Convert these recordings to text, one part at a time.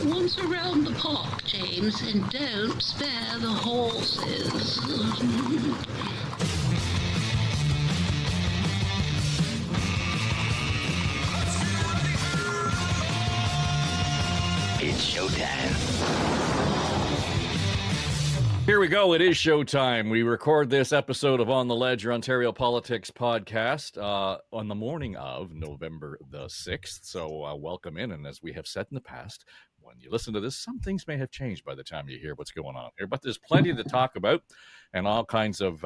Once around the park, James, and don't spare the horses. It's showtime. Here we go. It is showtime. We record this episode of On the Ledge, your Ontario Politics podcast, on the morning of November the 6th. So welcome in. And as we have said in the past, when you listen to this, some things may have changed by the time you hear what's going on here. But there's plenty to talk about and all kinds of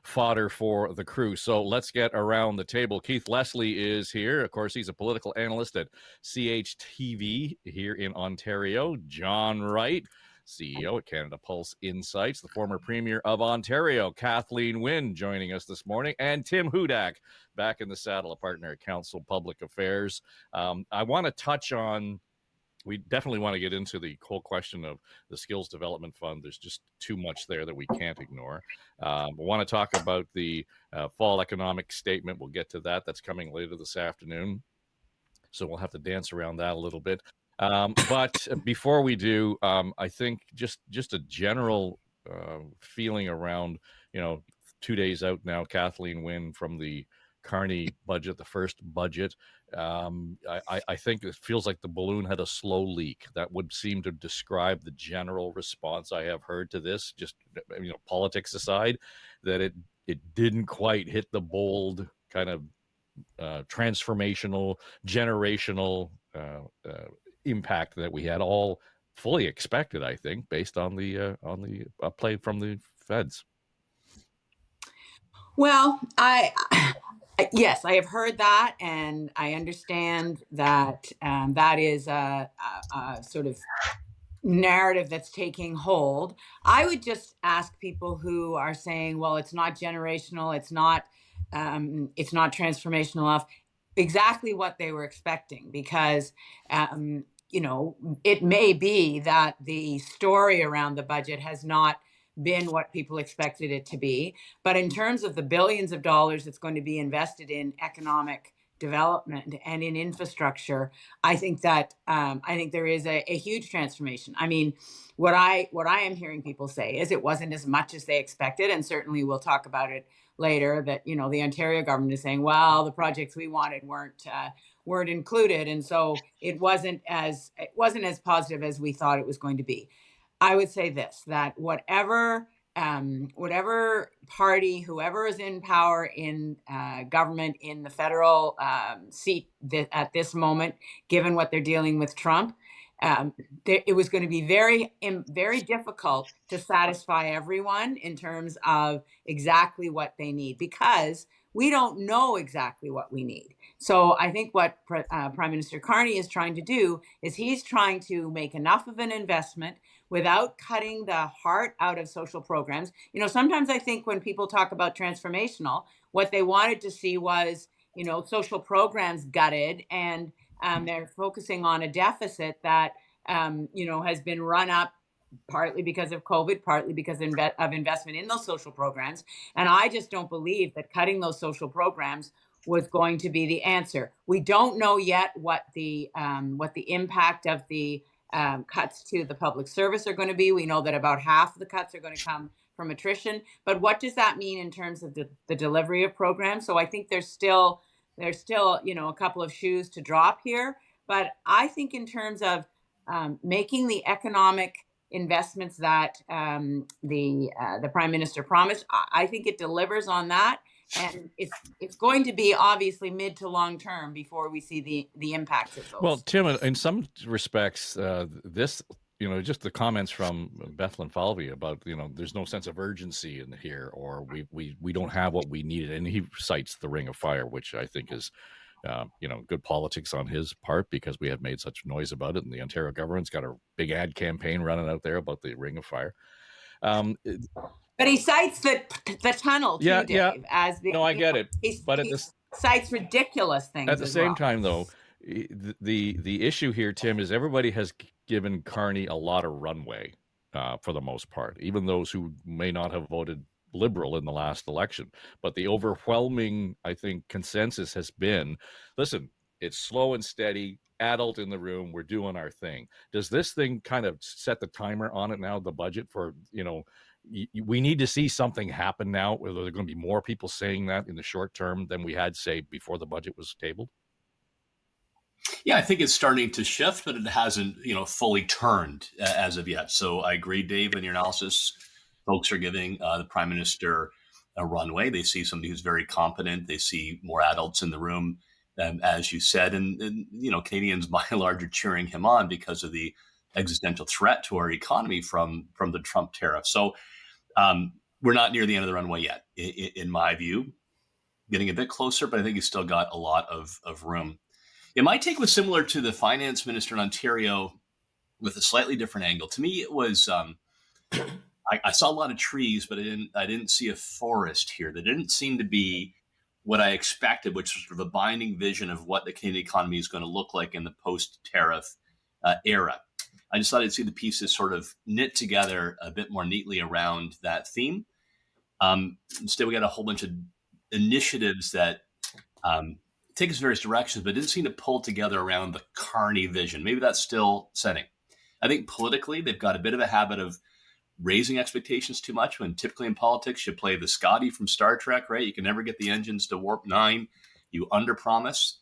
fodder for the crew. So let's get around the table. Keith Leslie is here. Of course, he's a political analyst at CHTV here in Ontario. John Wright, CEO at Canada Pulse Insights, the former Premier of Ontario, Kathleen Wynne, joining us this morning, and Tim Hudak, back in the saddle, a partner at Counsel Public Affairs. I want to touch on, we definitely want to get into the whole question of the Skills Development Fund. There's just too much there that we can't ignore. We want to talk about the fall economic statement. We'll get to that. That's coming later this afternoon. So we'll have to dance around that a little bit. But before we do, I think just a general feeling around, 2 days out now, Kathleen Wynne from the Carney budget, the first budget. I think it feels like the balloon had a slow leak. That would seem to describe the general response I have heard to this, just, politics aside, that it didn't quite hit the bold kind of transformational, generational impact that we had all fully expected, I think, based on the play from the feds. Well, yes, I have heard that, and I understand that that is a sort of narrative that's taking hold. I would just ask people who are saying, well, it's not generational, it's not transformational enough, exactly what they were expecting, because it may be that the story around the budget has not been what people expected it to be. But in terms of the billions of dollars that's going to be invested in economic development and in infrastructure, I think that there is a huge transformation. I mean, what I am hearing people say is it wasn't as much as they expected, and certainly we'll talk about it later, that the Ontario government is saying, well, the projects we wanted weren't included, and so it wasn't as positive as we thought it was going to be. I would say this, that whatever party, whoever is in power in government in the federal seat at this moment, given what they're dealing with Trump, it was going to be very, very difficult to satisfy everyone in terms of exactly what they need, because we don't know exactly what we need. So I think what Prime Minister Carney is trying to do is he's trying to make enough of an investment without cutting the heart out of social programs. Sometimes I think when people talk about transformational, what they wanted to see was, social programs gutted, and they're focusing on a deficit that, has been run up partly because of COVID, partly because of investment in those social programs. And I just don't believe that cutting those social programs was going to be the answer. We don't know yet what the impact of the cuts to the public service are going to be. We know that about half of the cuts are going to come from attrition. But what does that mean in terms of the delivery of programs? So I think there's still a couple of shoes to drop here. But I think in terms of making the economic investments that the Prime Minister promised, I think it delivers on that. And it's going to be obviously mid to long term before we see the impacts of those. Well, Tim, in some respects, this, just the comments from Bethlyn Falvey about, there's no sense of urgency in here, or we don't have what we needed. And he cites the Ring of Fire, which I think is, good politics on his part, because we have made such noise about it. And the Ontario government's got a big ad campaign running out there about the Ring of Fire. But he cites the tunnel too, Dave, as the. No, I get it. He cites ridiculous things. At the same time, though, the issue here, Tim, is everybody has given Carney a lot of runway for the most part, even those who may not have voted Liberal in the last election. But the overwhelming, I think, consensus has been, listen, It's slow and steady, adult in the room. We're doing our thing. Does this thing kind of set the timer on it now, the budget for, we need to see something happen now, whether there are going to be more people saying that in the short term than we had, say, before the budget was tabled? Yeah, I think it's starting to shift, but it hasn't, fully turned as of yet. So I agree, Dave, in your analysis. Folks are giving the Prime Minister a runway. They see somebody who's very competent. They see more adults in the room, as you said, and Canadians by and large are cheering him on because of the existential threat to our economy from the Trump tariff. So we're not near the end of the runway yet, in my view. Getting a bit closer, but I think he's still got a lot of room. Yeah, my take was similar to the finance minister in Ontario with a slightly different angle. To me, it was I saw a lot of trees, but I didn't see a forest here. There didn't seem to be what I expected, which was sort of a binding vision of what the Canadian economy is going to look like in the post-tariff era. I just thought I'd see the pieces sort of knit together a bit more neatly around that theme. Instead, we got a whole bunch of initiatives that take us in various directions, but didn't seem to pull together around the Carney vision. Maybe that's still setting. I think politically, they've got a bit of a habit of raising expectations too much, when typically in politics, you play the Scotty from Star Trek, right? You can never get the engines to warp 9. You underpromise.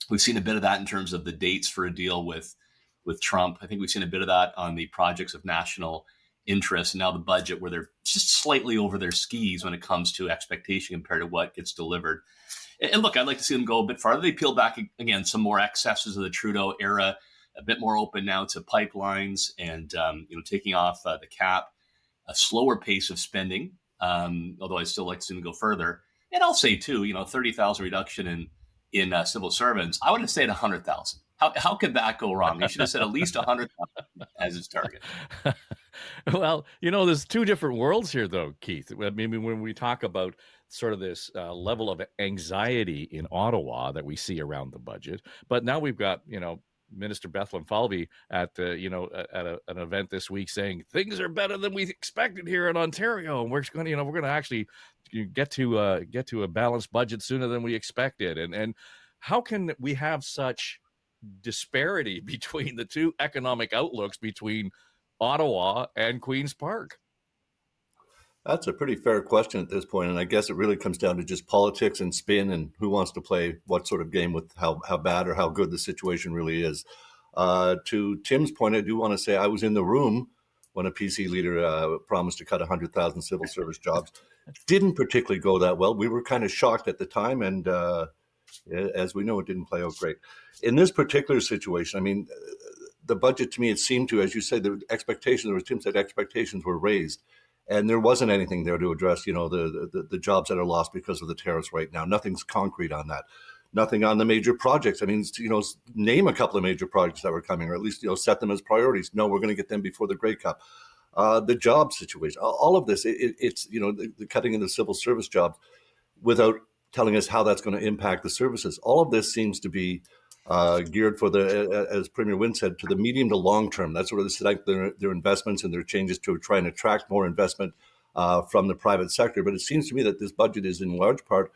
We've seen a bit of that in terms of the dates for a deal with Trump. I think we've seen a bit of that on the projects of national interest, and now the budget, where they're just slightly over their skis when it comes to expectation compared to what gets delivered. And look, I'd like to see them go a bit farther. They peel back, again, some more excesses of the Trudeau era, a bit more open now to pipelines and, taking off the cap, a slower pace of spending, although I'd still like to see them go further. And I'll say, too, 30,000 reduction in civil servants. I would have said 100,000. How could that go wrong? You should have said at least 100,000 as its target. Well, there's two different worlds here, though, Keith. I mean, when we talk about sort of this level of anxiety in Ottawa that we see around the budget, but now we've got, Minister Bethlen Falvey at an event this week saying things are better than we expected here in Ontario, and we're going to actually get to a balanced budget sooner than we expected. And how can we have such disparity between the two economic outlooks between Ottawa and Queen's Park? That's a pretty fair question at this point, and I guess it really comes down to just politics and spin and who wants to play what sort of game with how bad or how good the situation really is. To Tim's point, I do want to say I was in the room when a PC leader promised to cut 100,000 civil service jobs. Didn't particularly go that well. We were kind of shocked at the time, and as we know, it didn't play out great. In this particular situation, I mean, the budget, to me, it seemed to, as you said, the expectations, or Tim said, expectations were raised. And there wasn't anything there to address, the jobs that are lost because of the tariffs right now. Nothing's concrete on that. Nothing on the major projects. I mean, name a couple of major projects that were coming, or at least, set them as priorities. No, we're going to get them before the Grey Cup. The job situation, all of this, it's the cutting in the civil service jobs without telling us how that's going to impact the services. All of this seems to be geared for as Premier Wynne said, to the medium to long term. That's where they select their investments and their changes to try and attract more investment from the private sector. But it seems to me that this budget is in large part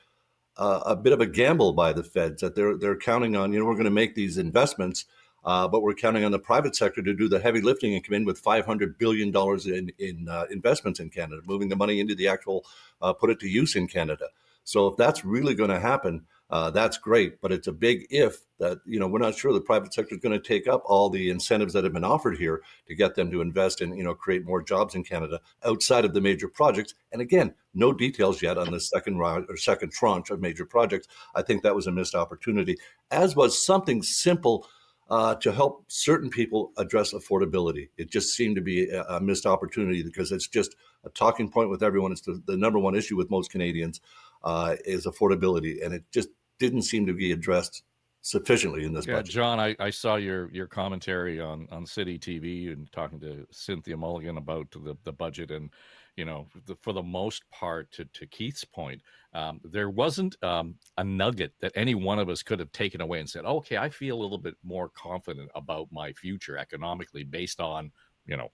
a bit of a gamble by the feds, that they're counting on, we're going to make these investments, but we're counting on the private sector to do the heavy lifting and come in with $500 billion in investments in Canada, moving the money into the actual, put it to use in Canada. So if that's really going to happen, that's great, but it's a big if that, we're not sure the private sector is going to take up all the incentives that have been offered here to get them to invest and, create more jobs in Canada outside of the major projects. And again, no details yet on the second tranche of major projects. I think that was a missed opportunity, as was something simple to help certain people address affordability. It just seemed to be a missed opportunity because it's just a talking point with everyone. It's the number one issue with most Canadians is affordability, and it just didn't seem to be addressed sufficiently in this budget. John, I saw your commentary on City TV and talking to Cynthia Mulligan about the budget, and for the most part, to Keith's point, there wasn't a nugget that any one of us could have taken away and said, okay, I feel a little bit more confident about my future economically based on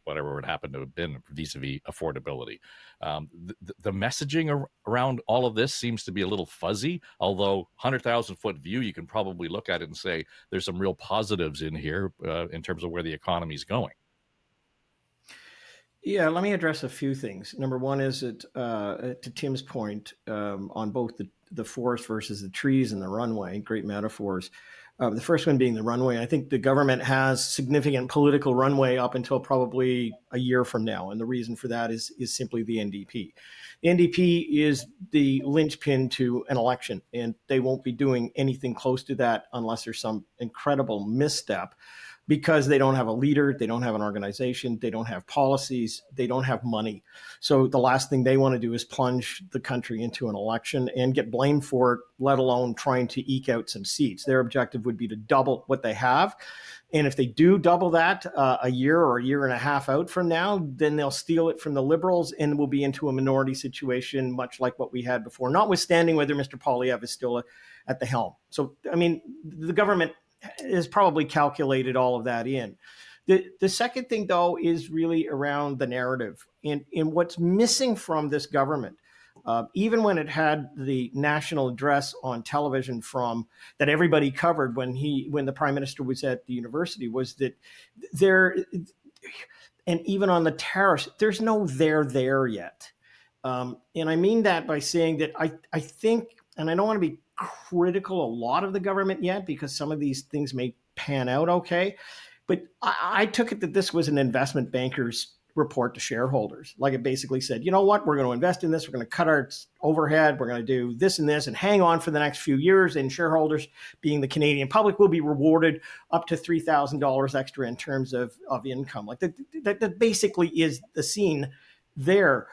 whatever would happen to have been vis-a-vis affordability. The messaging around all of this seems to be a little fuzzy, although 100,000-foot view, you can probably look at it and say there's some real positives in here in terms of where the economy is going. Yeah, let me address a few things. Number one is that, to Tim's point, on both the forest versus the trees and the runway, great metaphors. The first one being the runway. I think the government has significant political runway up until probably a year from now. And the reason for that is simply the NDP. The NDP is the linchpin to an election, and they won't be doing anything close to that unless there's some incredible misstep, because they don't have a leader, they don't have an organization, they don't have policies, they don't have money. So the last thing they want to do is plunge the country into an election and get blamed for it, let alone trying to eke out some seats. Their objective would be to double what they have. And if they do double that a year or a year and a half out from now, then they'll steal it from the Liberals and we'll be into a minority situation, much like what we had before, notwithstanding whether Mr. Poilievre is still at the helm. So, I mean, the government has probably calculated all of that in. The second thing, though, is really around the narrative and what's missing from this government. Even when it had the national address on television that everybody covered when the Prime Minister was at the university, was that there, and even on the tariffs, there's no there yet. And I mean that by saying that I think, and I don't want to be critical a lot of the government yet, because some of these things may pan out okay, but I took it that this was an investment banker's report to shareholders. Like, it basically said, you know what, we're going to invest in this, we're going to cut our overhead, we're going to do this and this and hang on for the next few years, and shareholders, being the Canadian public, will be rewarded up to $3,000 extra in terms of income. Like that basically is the scene there.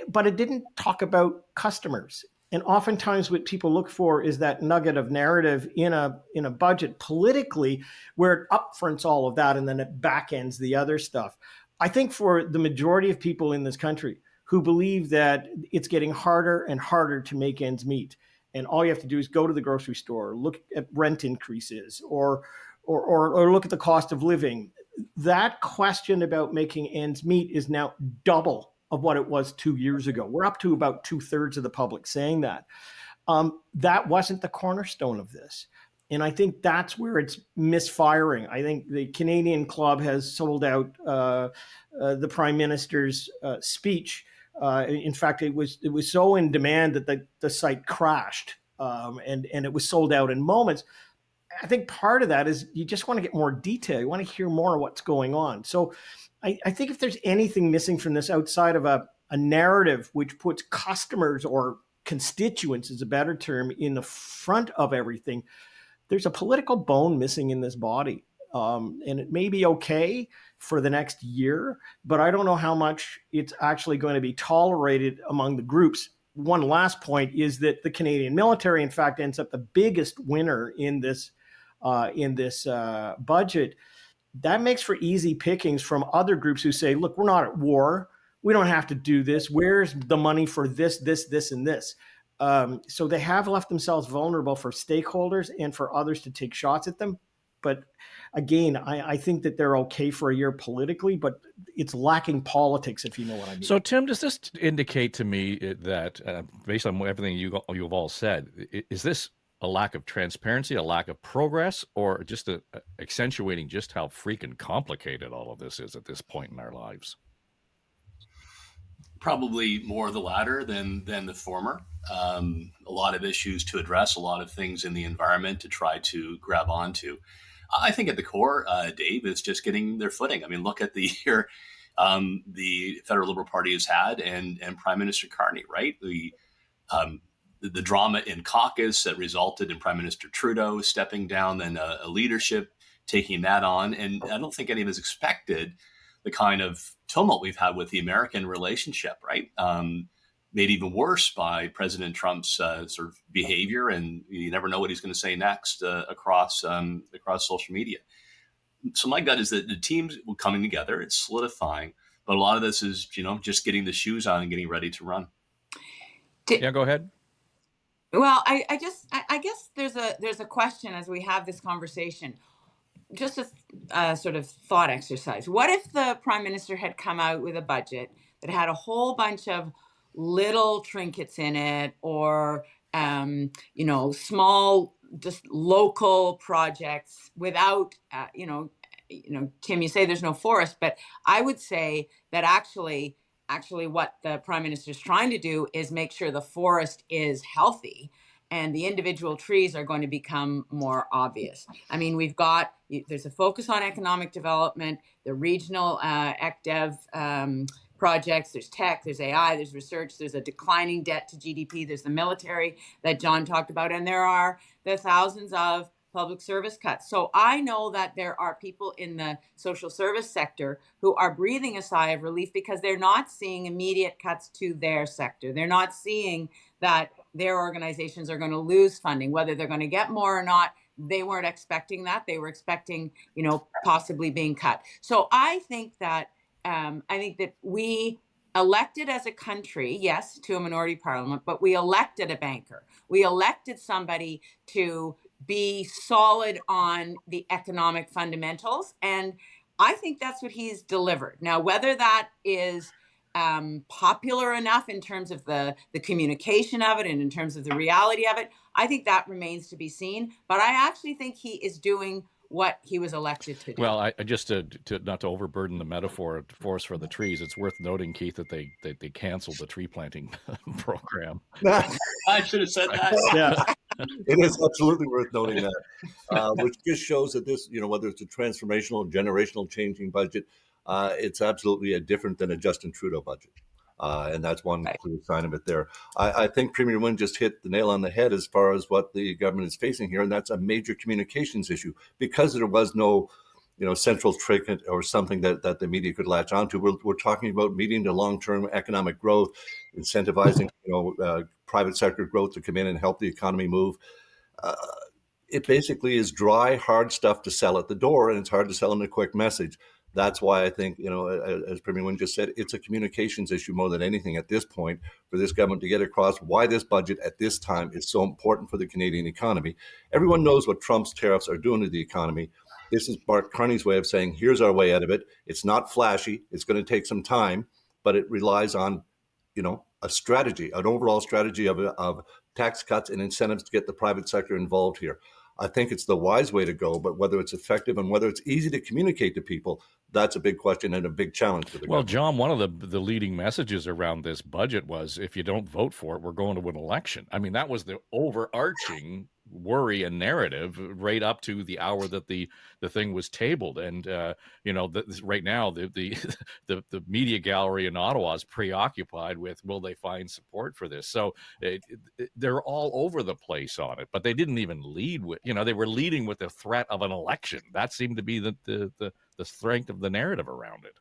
But it didn't talk about customers. And oftentimes what people look for is that nugget of narrative in a budget politically, where it upfronts all of that and then it backends the other stuff. I think for the majority of people in this country who believe that it's getting harder and harder to make ends meet, and all you have to do is go to the grocery store, look at rent increases, or look at the cost of living, that question about making ends meet is now double of what it was 2 years ago. We're up to about 2/3 of the public saying that. That wasn't the cornerstone of this. And I think that's where it's misfiring. I think the Canadian Club has sold out the Prime Minister's speech. In fact, it was so in demand that the site crashed, and it was sold out in moments. I think part of that is you just want to get more detail. You want to hear more of what's going on. So I think if there's anything missing from this outside of a narrative which puts customers, or constituents is a better term, in the front of everything, there's a political bone missing in this body. And it may be okay for the next year, but I don't know how much it's actually going to be tolerated among the groups. One last point is that the Canadian military, in fact, ends up the biggest winner in this budget. That makes for easy pickings from other groups who say, look, we're not at war. We don't have to do this. Where's the money for this, and this? So they have left themselves vulnerable for stakeholders and for others to take shots at them. But again, I think that they're okay for a year politically, but it's lacking politics, if you know what I mean. So, Tim, does this indicate to me that, based on everything you've all said, is this a lack of transparency, a lack of progress, or just accentuating just how freaking complicated all of this is at this point in our lives? Probably more the latter than the former. A lot of issues to address, a lot of things in the environment to try to grab onto. I think at the core, Dave, is just getting their footing. I mean, look at the year the Federal Liberal Party has had, and Prime Minister Carney, right? The drama in caucus that resulted in Prime Minister Trudeau stepping down, then a leadership taking that on. And I don't think any of us expected the kind of tumult we've had with the American relationship, right? Made even worse by President Trump's sort of behavior, and you never know what he's going to say next across social media. So my gut is that the team's coming together, it's solidifying, but a lot of this is, just getting the shoes on and getting ready to run. Yeah, go ahead. Well, I guess there's a question as we have this conversation. just a sort of thought exercise. What if the Prime Minister had come out with a budget that had a whole bunch of little trinkets in it, or small, just local projects without, Tim, you say there's no forest, but I would say that actually what the Prime Minister is trying to do is make sure the forest is healthy and the individual trees are going to become more obvious. I mean, there's a focus on economic development, the regional ECDEV projects, there's tech, there's AI, there's research, there's a declining debt to GDP, there's the military that John talked about, and there are the thousands of public service cuts. So I know that there are people in the social service sector who are breathing a sigh of relief because they're not seeing immediate cuts to their sector. They're not seeing that their organizations are going to lose funding, whether they're going to get more or not. They weren't expecting that. They were expecting, possibly being cut. So I think that we elected as a country, yes, to a minority parliament, but we elected a banker. We elected somebody to be solid on the economic fundamentals. And I think that's what he's delivered. Now, whether that is popular enough in terms of the communication of it and in terms of the reality of it, I think that remains to be seen. But I actually think he is doing what he was elected to do. Well, I just to not to overburden the metaphor forest for the trees, it's worth noting, Keith, that they canceled the tree planting program. I should have said that. Yeah. It is absolutely worth noting that, which just shows that this, whether it's a transformational, generational changing budget, it's absolutely different than a Justin Trudeau budget. And that's one clear sign of it there. I think Premier Wynne just hit the nail on the head as far as what the government is facing here, and that's a major communications issue. Because there was no, central trinket or something that the media could latch onto. We're talking about medium to long-term economic growth, incentivizing, private sector growth to come in and help the economy move. It basically is dry, hard stuff to sell at the door, and it's hard to sell in a quick message. That's why I think, as Premier Wynne just said, it's a communications issue more than anything at this point for this government to get across why this budget at this time is so important for the Canadian economy. Everyone knows what Trump's tariffs are doing to the economy. This is Mark Carney's way of saying, here's our way out of it. It's not flashy. It's going to take some time, but it relies on, a strategy, an overall strategy of tax cuts and incentives to get the private sector involved here. I think it's the wise way to go, but whether it's effective and whether it's easy to communicate to people, that's a big question and a big challenge for the government. Well, John, one of the leading messages around this budget was, if you don't vote for it, we're going to an election. I mean, that was the overarching worry and narrative right up to the hour that the thing was tabled. And right now the media gallery in Ottawa is preoccupied with, will they find support for this? So they're all over the place on it, but they didn't even lead with, they were leading with the threat of an election. That seemed to be the strength of the narrative around it.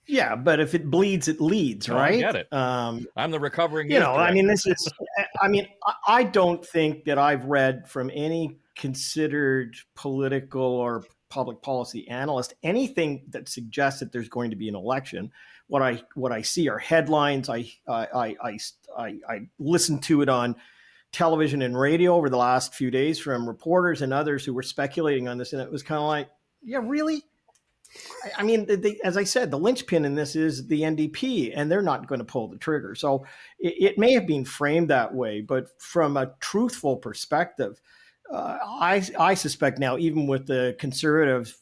Yeah, but if it bleeds, it leads, right? I get it. I'm the recovering. I don't think that I've read from any considered political or public policy analyst anything that suggests that there's going to be an election. What I see are headlines. I listened to it on television and radio over the last few days from reporters and others who were speculating on this, and it was kind of like, yeah, really? I mean, as I said, the linchpin in this is the NDP, and they're not going to pull the trigger. So it may have been framed that way, but from a truthful perspective, I suspect now, even with the conservative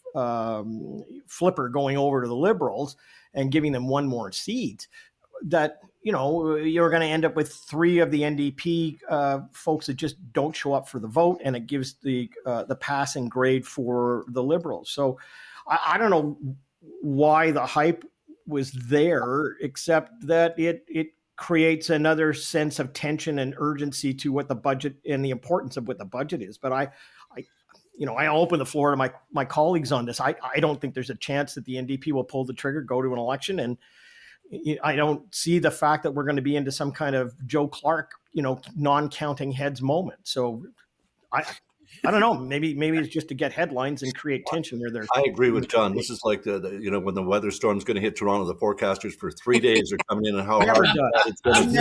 flipper going over to the Liberals and giving them one more seat, that you're going to end up with 3 of the NDP folks that just don't show up for the vote, and it gives the passing grade for the Liberals. So I don't know why the hype was there, except that it creates another sense of tension and urgency to what the budget and the importance of what the budget is. But I'll open the floor to my colleagues on this. I don't think there's a chance that the NDP will pull the trigger, go to an election, and I don't see the fact that we're going to be into some kind of Joe Clark, non-counting heads moment. So I don't know. Maybe it's just to get headlines and create tension where there's. I agree with John. This is like when the weather storm's going to hit Toronto, the forecasters for 3 days are coming in and how hard it's going to be.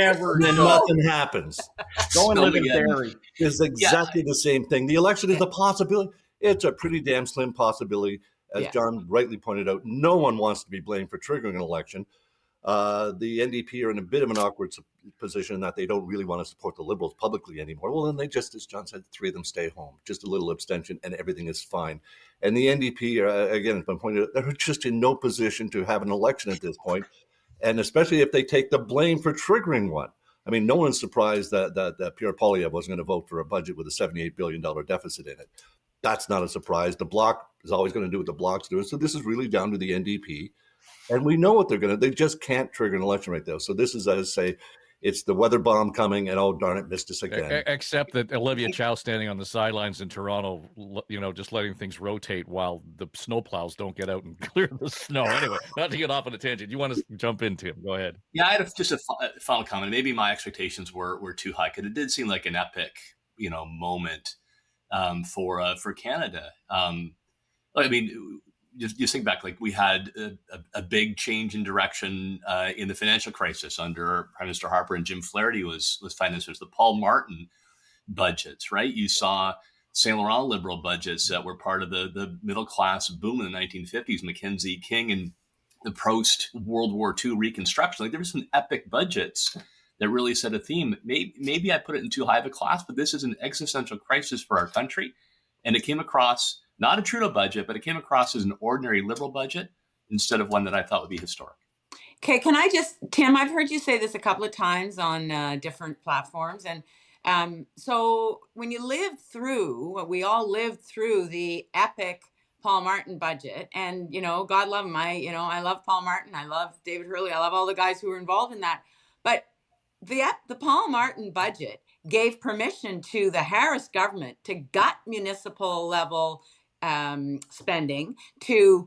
Never. And then nothing happens. Go and live in Barrie. It's exactly the same thing. The election is a possibility. It's a pretty damn slim possibility. As Yes. John rightly pointed out, no one wants to be blamed for triggering an election. The NDP are in a bit of an awkward position that they don't really want to support the Liberals publicly anymore. Well, then they just, as John said, three of them stay home, just a little abstention, and everything is fine. And the NDP, again, as been pointed out, they're just in no position to have an election at this point, and especially if they take the blame for triggering one. I mean, no one's surprised that Pierre Poilievre wasn't going to vote for a budget with a $78 billion deficit in it. That's not a surprise. The Bloc is always going to do what the Bloc's doing. So this is really down to the NDP. And we know what they're going to, they just can't trigger an election right now. So this is, as I say, it's the weather bomb coming, and oh, darn it, missed us again. Except that Olivia Chow standing on the sidelines in Toronto, just letting things rotate while the snowplows don't get out and clear the snow. Anyway, not to get off on a tangent. You want to jump in, Tim? Go ahead. Yeah, I had just a final comment. Maybe my expectations were too high, because it did seem like an epic, moment for Canada. I mean, just think back, like we had a big change in direction in the financial crisis under Prime Minister Harper, and Jim Flaherty was finance minister. The Paul Martin budgets, right? You saw Saint Laurent Liberal budgets that were part of the middle class boom in the 1950s, Mackenzie King, and the post World War II reconstruction. Like there were some epic budgets that really set a theme. Maybe I put it in too high of a class, but this is an existential crisis for our country, and it came across. Not a Trudeau budget, but it came across as an ordinary Liberal budget instead of one that I thought would be historic. Okay, can I just, Tim, I've heard you say this a couple of times on different platforms. And so when you we all lived through the epic Paul Martin budget, and, God love him. I love Paul Martin. I love David Hurley. I love all the guys who were involved in that. But the Paul Martin budget gave permission to the Harris government to gut municipal level spending, to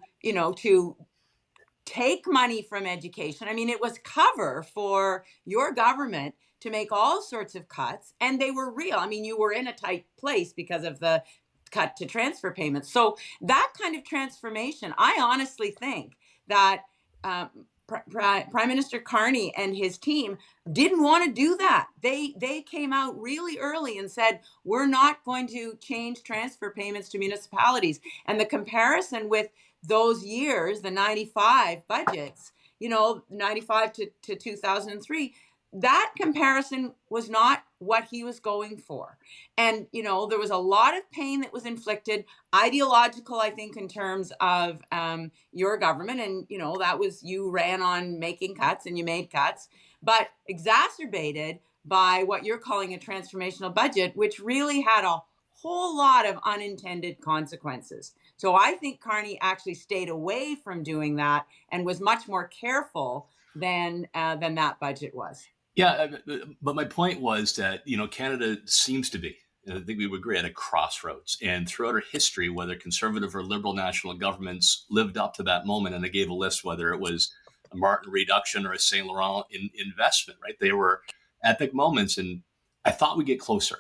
take money from education. I mean, it was cover for your government to make all sorts of cuts, and they were real. I mean, you were in a tight place because of the cut to transfer payments. So that kind of transformation, I honestly think that Prime Minister Carney and his team didn't want to do that. They came out really early and said, we're not going to change transfer payments to municipalities. And the comparison with those years, the 95 budgets, 95 to 2003, that comparison was not what he was going for. And, there was a lot of pain that was inflicted, ideological, I think, in terms of your government. And, that was, you ran on making cuts and you made cuts, but exacerbated by what you're calling a transformational budget, which really had a whole lot of unintended consequences. So I think Carney actually stayed away from doing that and was much more careful than that budget was. Yeah, but my point was that, Canada seems to be, and I think we would agree, at a crossroads. And throughout our history, whether conservative or liberal national governments lived up to that moment, and I gave a list, whether it was a Martin reduction or a Saint Laurent investment, right? They were epic moments, and I thought we'd get closer.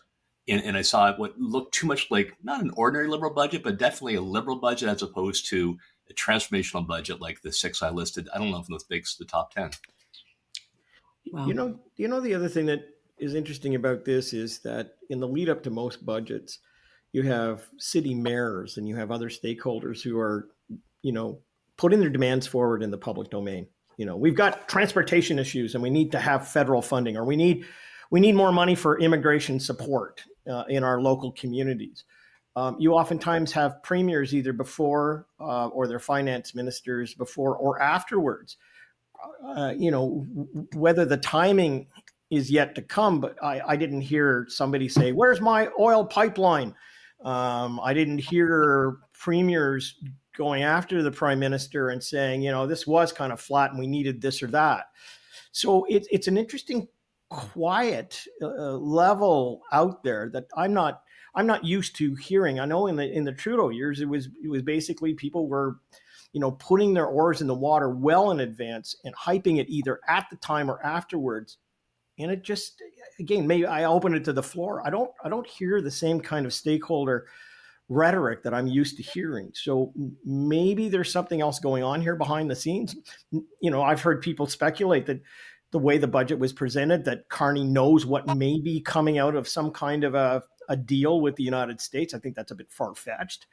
And I saw what looked too much like not an ordinary liberal budget, but definitely a liberal budget as opposed to a transformational budget like the 6 I listed. I don't know if those makes the top 10. Wow. The other thing that is interesting about this is that in the lead up to most budgets, you have city mayors and you have other stakeholders who are, putting their demands forward in the public domain. We've got transportation issues and we need to have federal funding, or we need more money for immigration support in our local communities. You oftentimes have premiers either before or their finance ministers before or afterwards. Whether the timing is yet to come, but I didn't hear somebody say, where's my oil pipeline? I didn't hear premiers going after the prime minister and saying, this was kind of flat and we needed this or that. So it's an interesting, quiet level out there that I'm not used to hearing. I know in the Trudeau years, it was basically people were putting their oars in the water well in advance and hyping it either at the time or afterwards. And it just, again, maybe I open it to the floor. I don't hear the same kind of stakeholder rhetoric that I'm used to hearing. So maybe there's something else going on here behind the scenes. I've heard people speculate that the way the budget was presented, that Carney knows what may be coming out of some kind of a a deal with the United States. I think that's a bit far-fetched.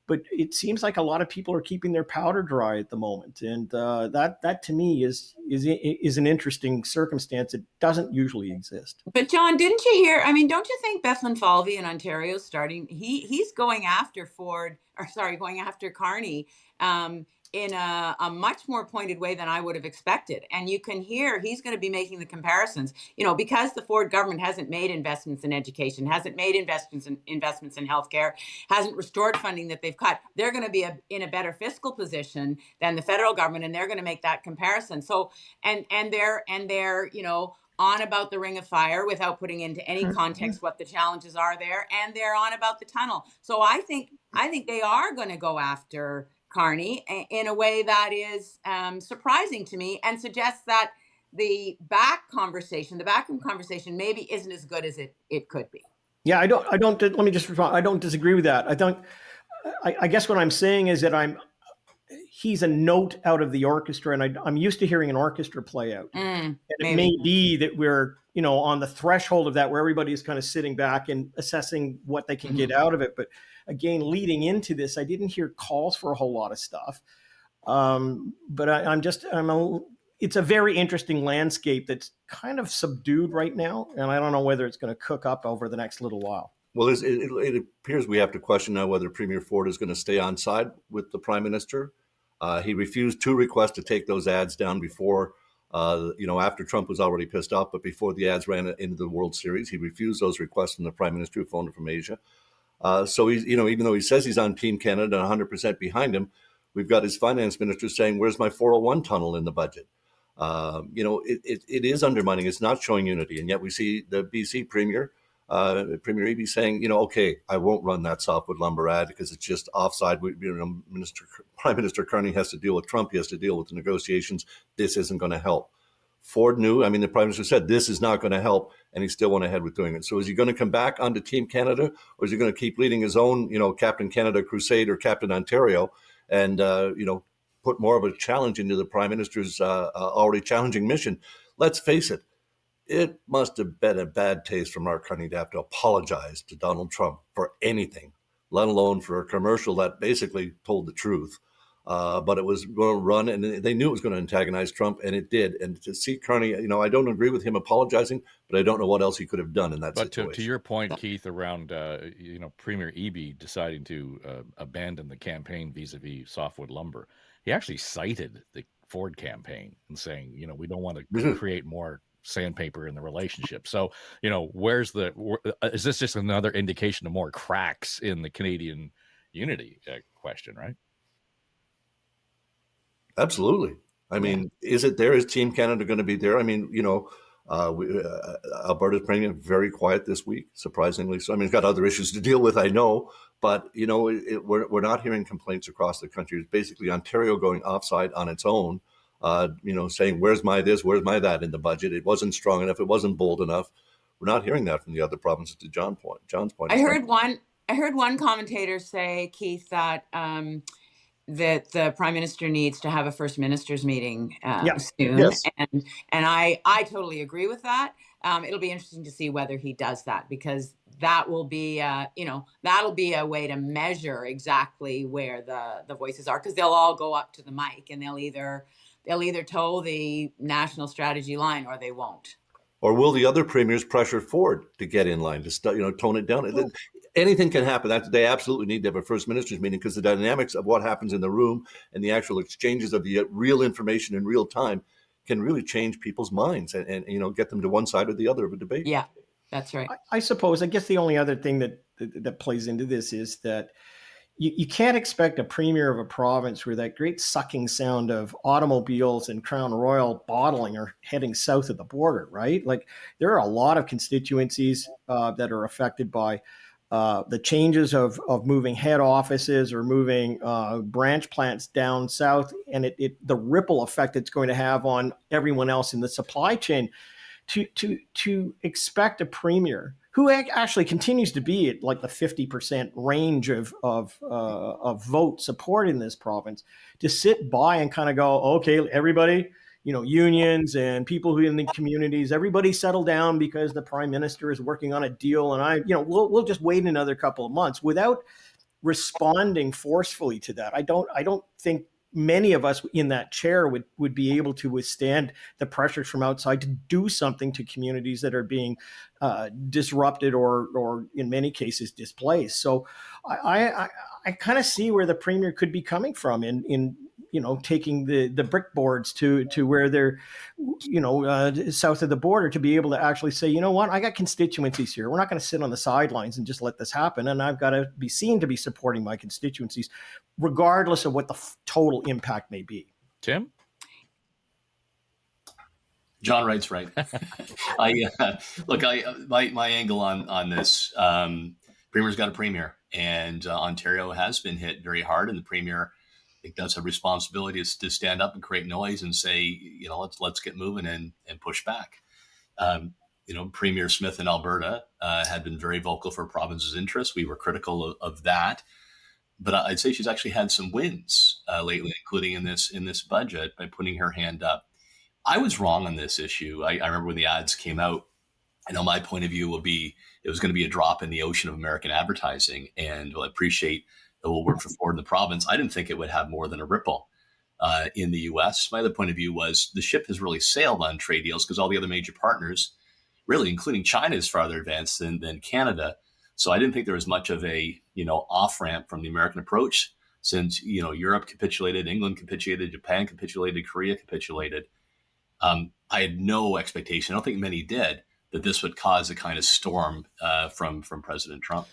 But it seems like a lot of people are keeping their powder dry at the moment, and that to me is an interesting circumstance that doesn't usually exist. But John, didn't you hear? I mean, don't you think Bethlen Falvey in Ontario is starting? He's going after going after Carney in a much more pointed way than I would have expected. And you can hear he's going to be making the comparisons, because the Ford government hasn't made investments in education, hasn't made investments in healthcare, hasn't restored funding that they've cut. They're going to be in a better fiscal position than the federal government, and they're going to make that comparison. So, and they're on about the Ring of Fire without putting into any context what the challenges are there, and they're on about the tunnel. So I think they are going to go after Carney in a way that is surprising to me, and suggests that the backroom conversation maybe isn't as good as it could be. Yeah, I don't. Let me just respond. I don't disagree with that. I guess what I'm saying is that he's a note out of the orchestra, and I'm used to hearing an orchestra play out. And it may be that we're, on the threshold of that, where everybody's kind of sitting back and assessing what they can get out of it. But again, leading into this, I didn't hear calls for a whole lot of stuff. But it's a very interesting landscape that's kind of subdued right now. And I don't know whether it's going to cook up over the next little while. Well, it appears we have to question now whether Premier Ford is going to stay on side with the Prime Minister. He refused 2 requests to take those ads down before, after Trump was already pissed off, but before the ads ran into the World Series. He refused those requests from the Prime Minister, who phoned from Asia. So he's, even though he says he's on Team Canada and 100% behind him, we've got his finance minister saying, "Where's my 401 tunnel in the budget?" It is undermining. It's not showing unity, and yet we see the BC Premier Eby saying, okay, I won't run that softwood lumber ad because it's just offside. Prime Minister Carney has to deal with Trump. He has to deal with the negotiations. This isn't going to help. Ford knew. I mean, the Prime Minister said this is not going to help, and he still went ahead with doing it. So is he going to come back onto Team Canada, or is he going to keep leading his own, Captain Canada crusade or Captain Ontario, and put more of a challenge into the Prime Minister's already challenging mission? Let's face it. It must have been a bad taste for Mark Carney to have to apologize to Donald Trump for anything, let alone for a commercial that basically told the truth. But it was going to run, and they knew it was going to antagonize Trump, and it did. And to see Carney, I don't agree with him apologizing, but I don't know what else he could have done in that situation. But to your point, Keith, around Premier Eby deciding to abandon the campaign vis-a-vis softwood lumber, he actually cited the Ford campaign and saying, we don't want to create more sandpaper in the relationship. So, is this just another indication of more cracks in the Canadian unity question, right? Absolutely. I mean, is it there? Is Team Canada going to be there? I mean, Alberta's playing very quiet this week, surprisingly. So, I mean, it's got other issues to deal with, I know, but, we're not hearing complaints across the country. It's basically Ontario going offside on its own, saying, where's my this, where's my that in the budget? It wasn't strong enough. It wasn't bold enough. We're not hearing that from the other provinces, to John's point. I heard one commentator say, Keith, that that the Prime Minister needs to have a First Minister's meeting soon. Yes. And I totally agree with that. It'll be interesting to see whether he does that, because that will be, that'll be a way to measure exactly where the voices are, because they'll all go up to the mic and they'll either toe the national strategy line or they won't. Or will the other premiers pressure Ford to get in line, to tone it down? Anything can happen. They absolutely need to have a First Minister's meeting, because the dynamics of what happens in the room and the actual exchanges of the real information in real time can really change people's minds and get them to one side or the other of a debate. Yeah, that's right. I suppose, I guess the only other thing that plays into this is that you can't expect a premier of a province where that great sucking sound of automobiles and Crown Royal bottling are heading south of the border, right? Like, there are a lot of constituencies that are affected by the changes of moving head offices or moving branch plants down south, and the ripple effect it's going to have on everyone else in the supply chain. To expect a premier who actually continues to be at like the 50% range of vote support in this province to sit by and kind of go, okay, everybody, unions and people who in the communities, everybody settle down because the prime minister is working on a deal, and we'll just wait another couple of months without responding forcefully to that. I don't think many of us in that chair would be able to withstand the pressures from outside to do something to communities that are being disrupted or in many cases displaced. So I kind of see where the premier could be coming from in taking the brick boards to where they're, south of the border, to be able to actually say, you know what, I got constituencies here. We're not going to sit on the sidelines and just let this happen. And I've got to be seen to be supporting my constituencies, regardless of what the total impact may be. Tim? John Wright's right. My angle on this, Premier's got a premier, and Ontario has been hit very hard, and the premier, I think, does have responsibility to stand up and create noise and say, let's get moving and push back. Premier Smith in Alberta had been very vocal for province's interests. We were critical of that, but I'd say she's actually had some wins lately, including in this budget, by putting her hand up. I was wrong on this issue. I remember when the ads came out. I know my point of view will be it was going to be a drop in the ocean of American advertising, and I appreciate that we'll work for Ford in the province. I didn't think it would have more than a ripple in the U.S. My other point of view was the ship has really sailed on trade deals because all the other major partners, really including China, is farther advanced than Canada. So I didn't think there was much of a off ramp from the American approach, since Europe capitulated, England capitulated, Japan capitulated, Korea capitulated. I had no expectation, I don't think many did, that this would cause a kind of storm from President Trump.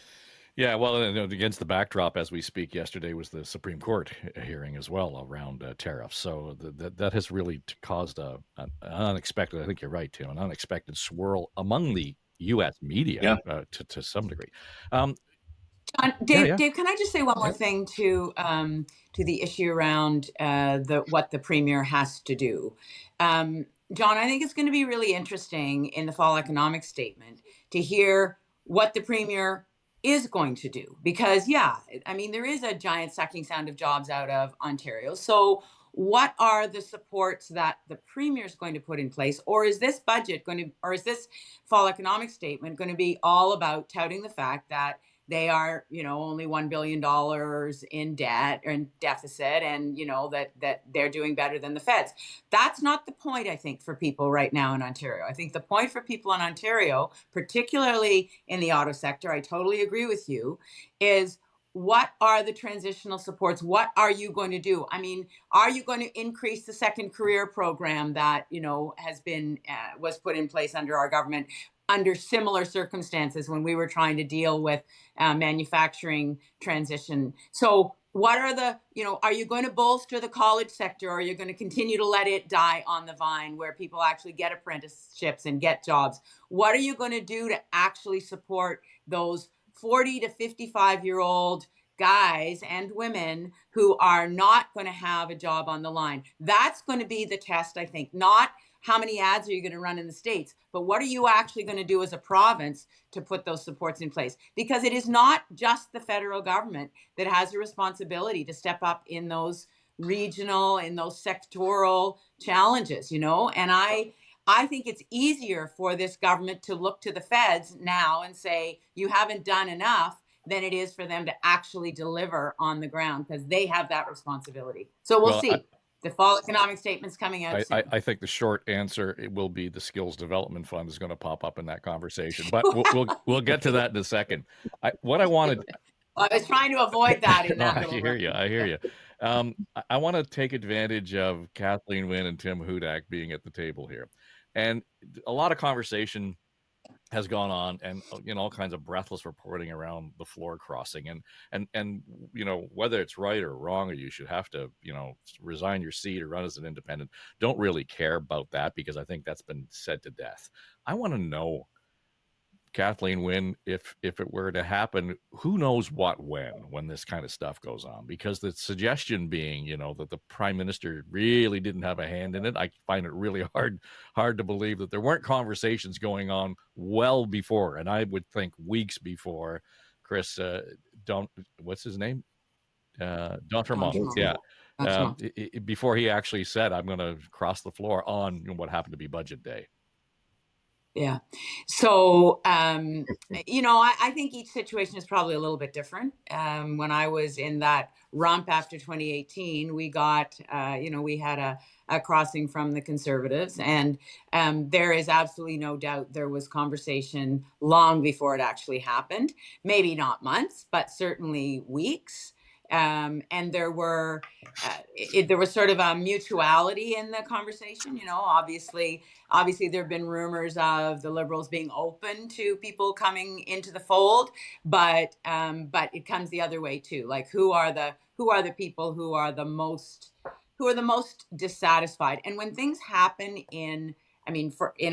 Yeah, well, against the backdrop, as we speak, yesterday was the Supreme Court hearing as well around tariffs. So that has really caused an unexpected, I think you're right, Tim, an unexpected swirl among the U.S. media to some degree. John, Dave, can I just say one more thing to the issue around what the premier has to do? John, I think it's going to be really interesting in the fall economic statement to hear what the premier is going to do, because there is a giant sucking sound of jobs out of Ontario. So what are the supports that the premier is going to put in place? Or is this is this fall economic statement going to be all about touting the fact that they are, only $1 billion in debt or in deficit, and, that they're doing better than the feds? That's not the point, I think, for people right now in Ontario. I think the point for people in Ontario, particularly in the auto sector, I totally agree with you, is what are the transitional supports? What are you going to do? I mean, are you going to increase the second career program that, has been, was put in place under our government under similar circumstances when we were trying to deal with manufacturing transition? So what are are you going to bolster the college sector, or are you going to continue to let it die on the vine where people actually get apprenticeships and get jobs? What are you going to do to actually support those 40 to 55-year-old guys and women who are not going to have a job on the line? That's going to be the test, I think. Not how many ads are you going to run in the States, but what are you actually going to do as a province to put those supports in place? Because it is not just the federal government that has a responsibility to step up in those regional, in those sectoral challenges, and I think it's easier for this government to look to the feds now and say, you haven't done enough, than it is for them to actually deliver on the ground, because they have that responsibility. So we'll see. The fall economic statement's coming out soon. I think the short answer, it will be the Skills Development Fund is going to pop up in that conversation, but we'll get to that in a second. I was trying to avoid that in that. I hear you. I want to take advantage of Kathleen Wynne and Tim Hudak being at the table here, and a lot of conversation has gone on, and all kinds of breathless reporting around the floor crossing, and whether it's right or wrong, or you should have to resign your seat or run as an independent, don't really care about that, because I think that's been said to death. I want to know, Kathleen Wynne, if it were to happen, who knows when this kind of stuff goes on, because the suggestion being, that the prime minister really didn't have a hand in it. I find it really hard to believe that there weren't conversations going on well before, and I would think weeks before. Chris, what's his name? Don Tremont, yeah. Tremont. Before he actually said, I'm going to cross the floor on what happened to be budget day. Yeah. So, I think each situation is probably a little bit different. When I was in that rump after 2018, we got, we had a crossing from the Conservatives. And there is absolutely no doubt there was conversation long before it actually happened. Maybe not months, but certainly weeks. And there was sort of a mutuality in the conversation. Obviously there have been rumors of the Liberals being open to people coming into the fold, but it comes the other way too. Like, who are the people who are the most dissatisfied? And when things happen in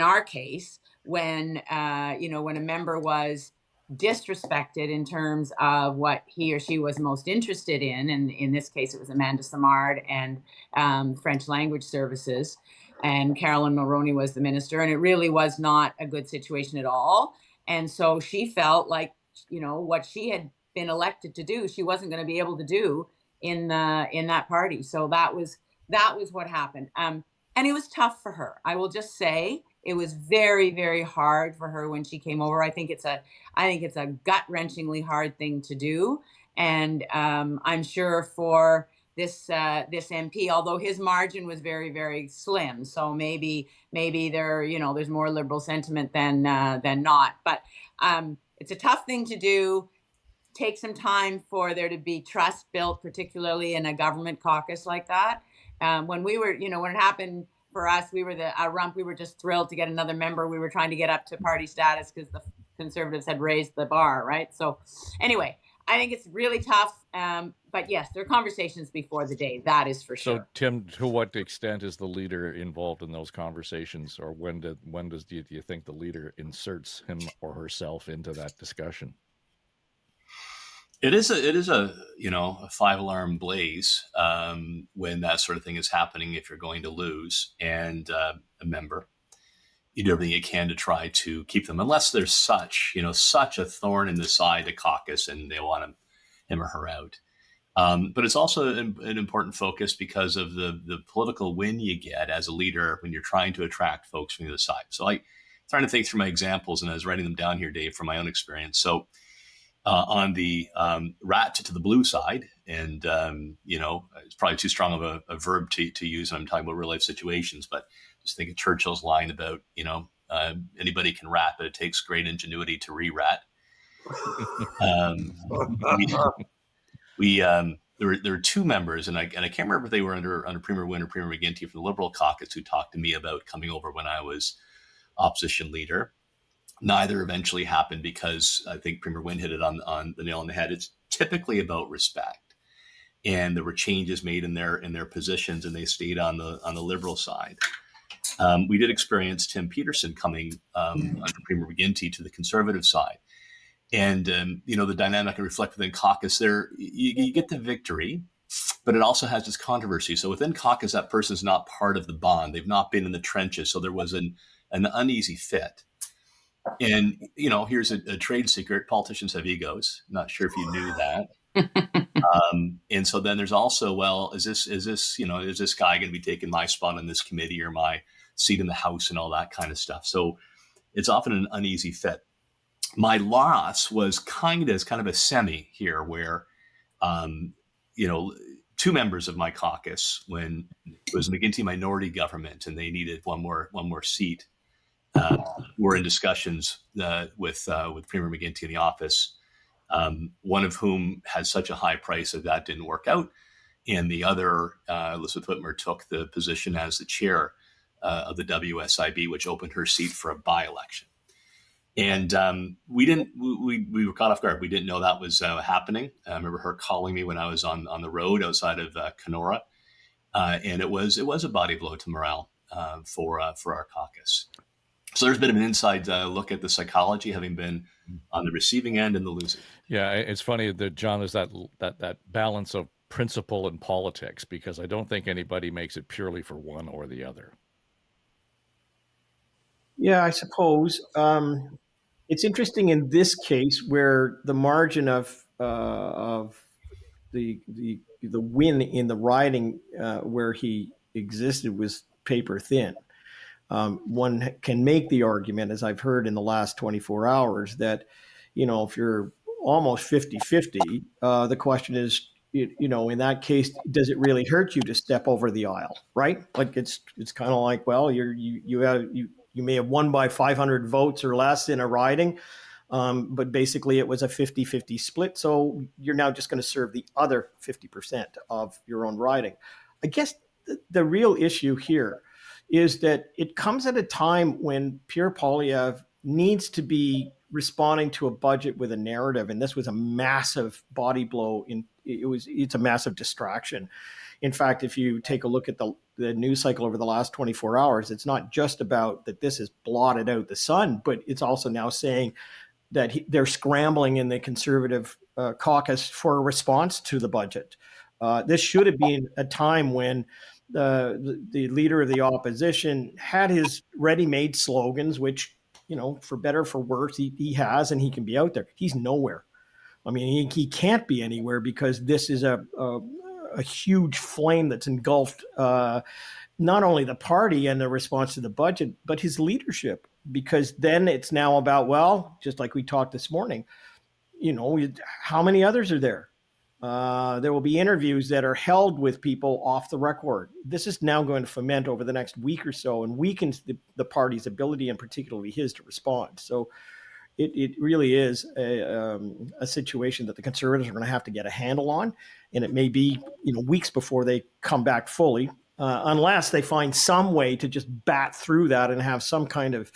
our case, when when a member was disrespected in terms of what he or she was most interested in, and in this case it was Amanda Samard and French language services, and Carolyn Mulroney was the minister, and it really was not a good situation at all. And so she felt like, what she had been elected to do, she wasn't going to be able to do in that party. So that was what happened. And it was tough for her. I will just say it was very, very hard for her when she came over. I think it's a gut-wrenchingly hard thing to do. And I'm sure for this MP, although his margin was very, very slim, so maybe there's more Liberal sentiment than not. But it's a tough thing to do. Take some time for there to be trust built, particularly in a government caucus like that. When we were, when it happened for us, we were the rump. We were just thrilled to get another member. We were trying to get up to party status because the Conservatives had raised the bar, right? So anyway, I think it's really tough. But yes, there are conversations before the day. That is for sure. So, Tim, to what extent is the leader involved in those conversations, or when do you think the leader inserts him or herself into that discussion? It is a 5-alarm blaze when that sort of thing is happening. If you're going to lose and a member, you do everything you can to try to keep them, unless there's such a thorn in the side to caucus and they want him or her out. But it's also an important focus because of the political win you get as a leader when you're trying to attract folks from the other side. So I'm trying to think through my examples, and I was writing them down here, Dave, from my own experience. So on the rat to the blue side, and it's probably too strong of a verb to use when I'm talking about real life situations, but just think of Churchill's line about anybody can rat, but it takes great ingenuity to re-rat. There were two members, and I can't remember if they were under Premier Wynne or Premier McGuinty from the Liberal caucus, who talked to me about coming over when I was opposition leader. Neither eventually happened because I think Premier Wynne hit it on the nail on the head. It's typically about respect, and there were changes made in their positions, and they stayed on the Liberal side. We did experience Tim Peterson coming under Premier McGuinty to the Conservative side, and the dynamic and reflect within caucus. There, you get the victory, but it also has this controversy. So within caucus, that person's not part of the bond. They've not been in the trenches, so there was an uneasy fit. And, here's a trade secret. Politicians have egos. Not sure if you knew that. And so then there's also, well, is this guy going to be taking my spot on this committee or my seat in the House and all that kind of stuff? So it's often an uneasy fit. My loss was kind of a semi here where, two members of my caucus, when it was a McGuinty minority government and they needed one more seat, were in discussions with Premier McGuinty in the office, one of whom had such a high price that didn't work out. And the other, Elizabeth Whitmer, took the position as the chair of the WSIB, which opened her seat for a by-election. And we were caught off guard. We didn't know that was happening. I remember her calling me when I was on the road outside of Kenora. And it was a body blow to morale for our caucus. So there's been an inside look at the psychology, having been on the receiving end and the losing. Yeah, it's funny that, John, there's that balance of principle and politics, because I don't think anybody makes it purely for one or the other. Yeah, I suppose. It's interesting in this case where the margin of the win in the riding where he existed was paper thin. One can make the argument, as I've heard in the last 24 hours, that, if you're almost 50-50, the question is, in that case, does it really hurt you to step over the aisle, right? Like it's kind of like, well, you may have won by 500 votes or less in a riding, but basically it was a 50-50 split. So you're now just going to serve the other 50% of your own riding. I guess the real issue here is that it comes at a time when Pierre Poilievre needs to be responding to a budget with a narrative, and this was a massive body blow. It's a massive distraction. In fact, if you take a look at the news cycle over the last 24 hours, it's not just about that this has blotted out the sun, but it's also now saying that they're scrambling in the Conservative caucus for a response to the budget. This should have been a time when the leader of the opposition had his ready-made slogans, which, for better or for worse, he has, and he can be out there. He's nowhere. I mean, he can't be anywhere because this is a huge flame that's engulfed not only the party and the response to the budget, but his leadership. Because then it's now about, well, just like we talked this morning, how many others are there? There will be interviews that are held with people off the record. This is now going to foment over the next week or so and weakens the party's ability, and particularly his, to respond. So it really is a situation that the Conservatives are going to have to get a handle on, and it may be weeks before they come back fully, unless they find some way to just bat through that and have some kind of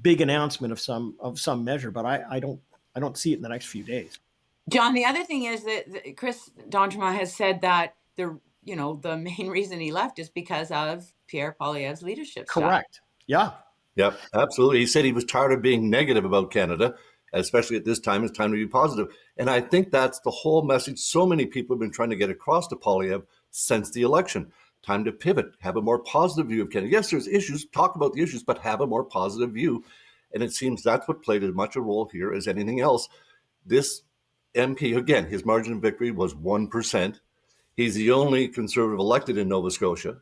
big announcement of some measure. But I don't see it in the next few days. John, the other thing is that Chris D'Entremont has said that the main reason he left is because of Pierre Poilievre's leadership. Correct. Style. Yeah. Yep, absolutely. He said he was tired of being negative about Canada, especially at this time. It's time to be positive. And I think that's the whole message so many people have been trying to get across to Poilievre since the election. Time to pivot, have a more positive view of Canada. Yes, there's issues, talk about the issues, but have a more positive view. And it seems that's what played as much a role here as anything else. This MP, again, his margin of victory was 1%. He's the only Conservative elected in Nova Scotia.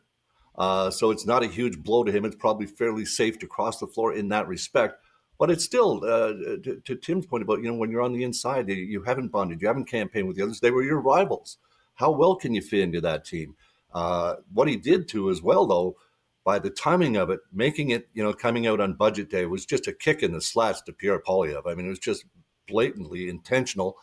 So it's not a huge blow to him. It's probably fairly safe to cross the floor in that respect. But it's still, to Tim's point about, when you're on the inside, you haven't bonded, you haven't campaigned with the others. They were your rivals. How well can you fit into that team? What he did too as well, though, by the timing of it, making it, coming out on budget day was just a kick in the slats to Pierre Poilievre. I mean, it was just blatantly intentional.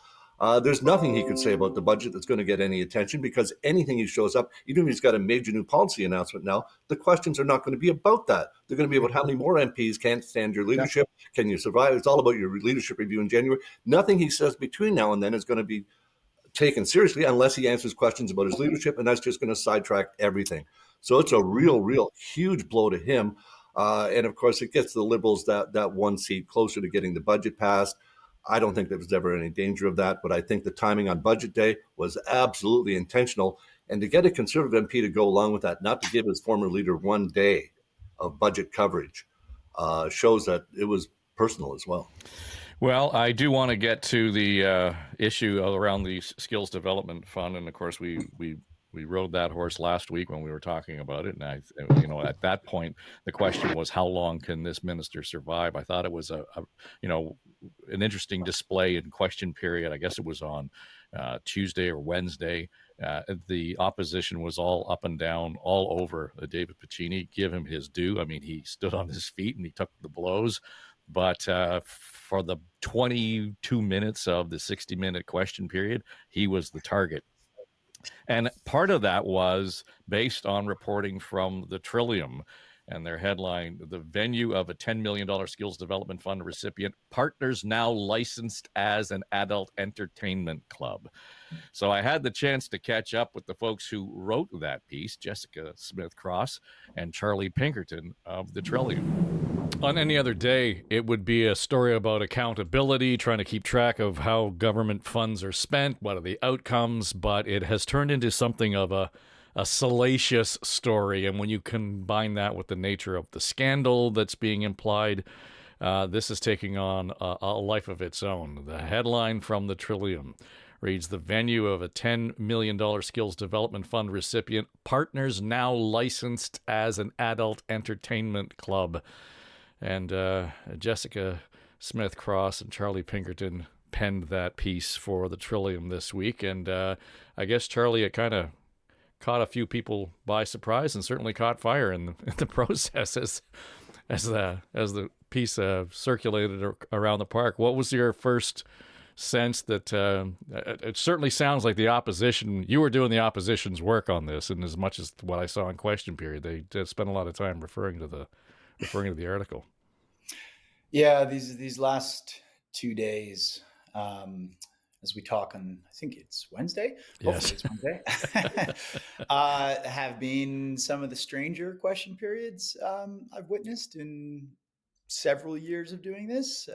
There's nothing he could say about the budget that's going to get any attention, because anything he shows up, even if he's got a major new policy announcement now, the questions are not going to be about that. They're going to be about how many more MPs can't stand your leadership. Yeah. Can you survive? It's all about your leadership review in January. Nothing he says between now and then is going to be taken seriously unless he answers questions about his leadership, and that's just going to sidetrack everything. So it's a real huge blow to him. And of course, it gets the Liberals that one seat closer to getting the budget passed. I don't think there was ever any danger of that, but I think the timing on budget day was absolutely intentional. And to get a Conservative MP to go along with that, not to give his former leader one day of budget coverage, shows that it was personal as well. Well, I do want to get to the issue around the Skills Development Fund. And of course, we rode that horse last week when we were talking about it. And at that point, the question was, how long can this minister survive? I thought it was an interesting display in question period. I guess it was on Tuesday or Wednesday. The opposition was all up and down, all over David Piccini. Give him his due. I mean, he stood on his feet and he took the blows. But for the 22 minutes of the 60-minute question period, he was the target. And part of that was based on reporting from the Trillium and their headline, the venue of a $10 million Skills Development Fund recipient, partners now licensed as an adult entertainment club. So I had the chance to catch up with the folks who wrote that piece, Jessica Smith-Cross and Charlie Pinkerton of the Trillium. On any other day, it would be a story about accountability, trying to keep track of how government funds are spent, what are the outcomes, but it has turned into something of a salacious story. And when you combine that with the nature of the scandal that's being implied, this is taking on a life of its own. The headline from the Trillium: reads, the venue of a $10 million Skills Development Fund recipient, partners now licensed as an adult entertainment club. And Jessica Smith-Cross and Charlie Pinkerton penned that piece for the Trillium this week. And I guess, Charlie, it kind of caught a few people by surprise and certainly caught fire in the process as the piece circulated around the park. What was your first sense that it certainly sounds like the opposition, you were doing the opposition's work on this, and as much as what I saw in question period, they did spend a lot of time referring to the article. Yeah, these last 2 days, as we talk on, I think it's Wednesday. Yes. Hopefully it's Wednesday. Have been some of the stranger question periods I've witnessed in several years of doing this.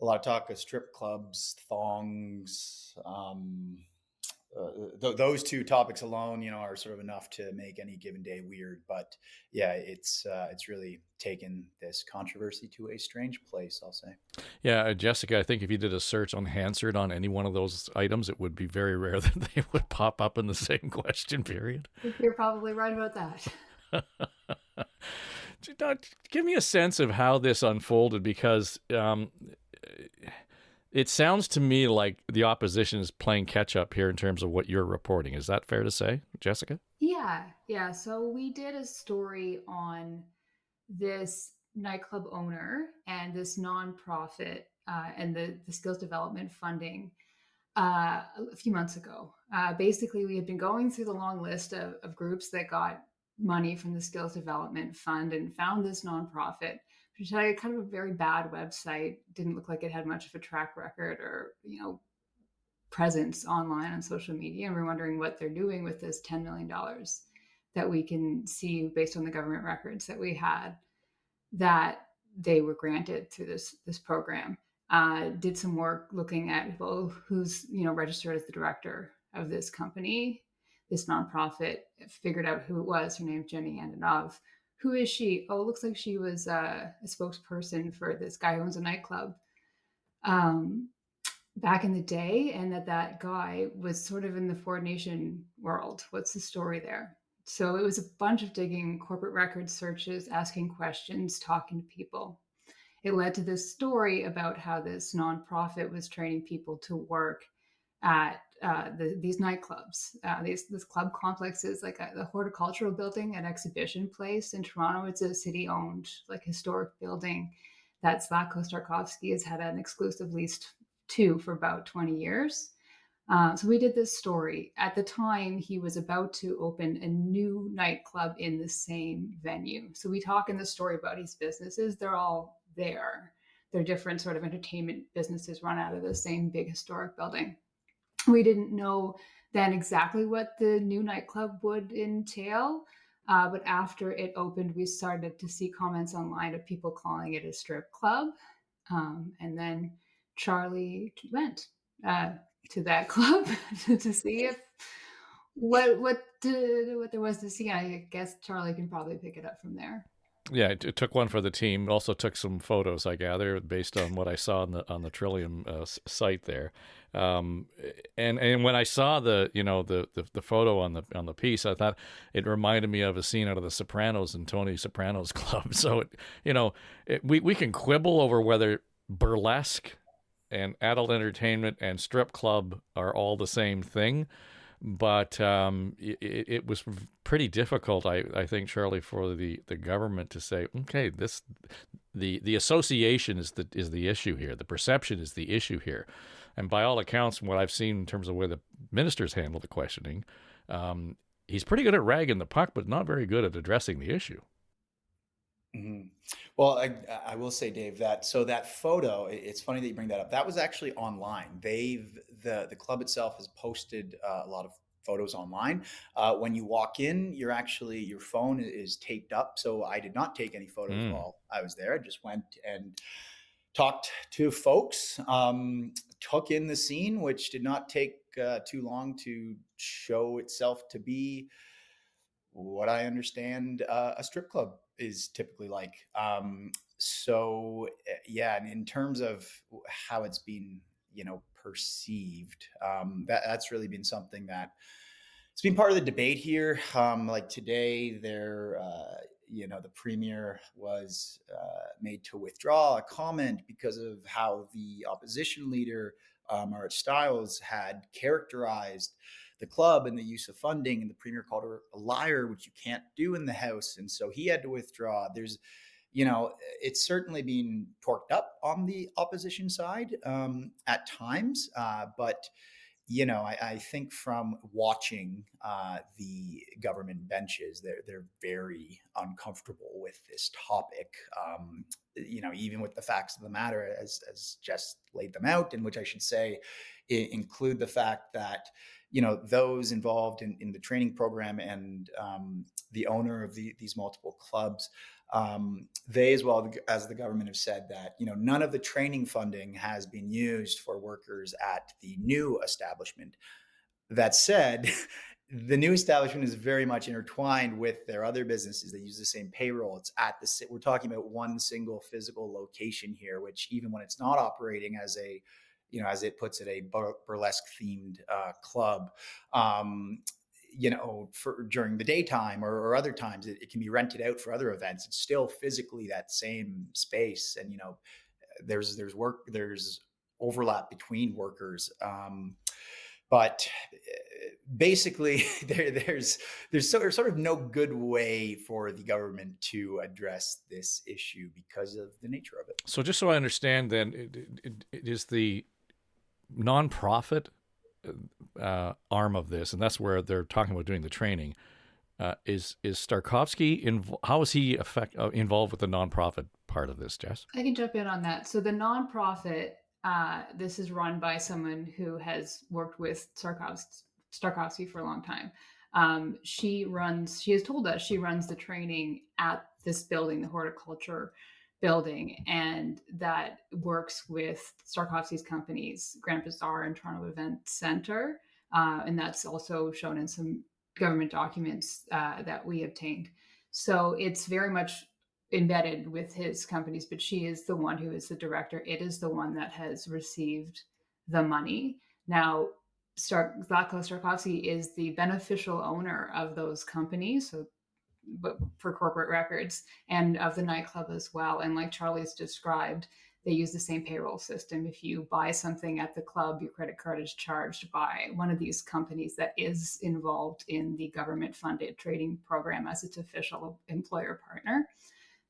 A lot of talk of strip clubs, thongs. Those two topics alone, are sort of enough to make any given day weird. But yeah, it's really taken this controversy to a strange place, I'll say. Yeah, Jessica, I think if you did a search on Hansard on any one of those items, it would be very rare that they would pop up in the same question period. You're probably right about that. Give me a sense of how this unfolded, because it sounds to me like the opposition is playing catch up here in terms of what you're reporting. Is that fair to say, Jessica? Yeah. So we did a story on this nightclub owner and this nonprofit and the skills development funding a few months ago. Basically, we had been going through the long list of groups that got money from the skills development fund and found this nonprofit, which had kind of a very bad website, didn't look like it had much of a track record or, presence online on social media. And we're wondering what they're doing with this $10 million that we can see based on the government records that we had, that they were granted through this program. Did some work looking at, well, who's, registered as the director of this company, this nonprofit, figured out who it was. Her name's Jenny Andonov. Who is she? Oh, it looks like she was a spokesperson for this guy who owns a nightclub back in the day, and that guy was sort of in the Ford Nation world. What's the story there? So it was a bunch of digging, corporate record searches, asking questions, talking to people. It led to this story about how this nonprofit was training people to work at these nightclubs. This club complex is like the horticultural building, an exhibition place in Toronto. It's a city-owned, historic building that Zlatko Starkovsky has had an exclusive lease to for about 20 years. So we did this story. At the time, he was about to open a new nightclub in the same venue. So we talk in the story about his businesses. They're all there. They're different sort of entertainment businesses run out of the same big historic building. We didn't know then exactly what the new nightclub would entail. But after it opened, we started to see comments online of people calling it a strip club. And then Charlie went to that club to see if what there was to see. I guess Charlie can probably pick it up from there. Yeah, it took one for the team. It also took some photos, I gather, based on what I saw on the Trillium site there. And when I saw the photo on the piece, I thought it reminded me of a scene out of The Sopranos and Tony Soprano's club. So we can quibble over whether burlesque and adult entertainment and strip club are all the same thing. But it was pretty difficult, I think, Charlie, for the government to say, okay, the association is the issue here. The perception is the issue here. And by all accounts, from what I've seen in terms of where the ministers handle the questioning, he's pretty good at ragging the puck, but not very good at addressing the issue. Mm-hmm. Well, I will say, Dave, that photo, it's funny that you bring that up. That was actually online. The club itself has posted a lot of photos online. When you walk in, your phone is taped up. So I did not take any photos while I was there. I just went and talked to folks, took in the scene, which did not take too long to show itself to be what I understand a strip club is typically like. So yeah, and in terms of how it's been, perceived. That's really been something that it's been part of the debate here. Like today, the premier was made to withdraw a comment because of how the opposition leader, Art Stiles, had characterized the club and the use of funding, and the premier called her a liar, which you can't do in the House. And so he had to withdraw. It's certainly been torqued up on the opposition side at times, but I think from watching the government benches, they're very uncomfortable with this topic. Even with the facts of the matter as Jess laid them out, in which I should say include the fact that those involved in the training program and the owner of these multiple clubs, they, as well as the government, have said that none of the training funding has been used for workers at the new establishment. That said, the new establishment is very much intertwined with their other businesses. They use the same payroll. We're talking about one single physical location here, which even when it's not operating as as it puts it, a burlesque themed club, for during the daytime or other times, it can be rented out for other events. It's still physically that same space, and there's overlap between workers. But basically, there's sort of no good way for the government to address this issue because of the nature of it. So just so I understand, then, it is the nonprofit arm of this, and that's where they're talking about doing the training. Is Starkovsky how is he involved with the nonprofit part of this, Jess? I can jump in on that. So the nonprofit, this is run by someone who has worked with Starkovsky for a long time. She has told us she runs the training at this building, the horticulture building, and that works with Starkovsky's companies, Grand Bazaar and Toronto Event Center. And that's also shown in some government documents that we obtained. So it's very much embedded with his companies, but she is the one who is the director. It is the one that has received the money. Now, Zlatko Starkovsky is the beneficial owner of those companies, but for corporate records, and of the nightclub as well. And like Charlie's described, they use the same payroll system. If you buy something at the club, your credit card is charged by one of these companies that is involved in the government-funded trading program as its official employer partner.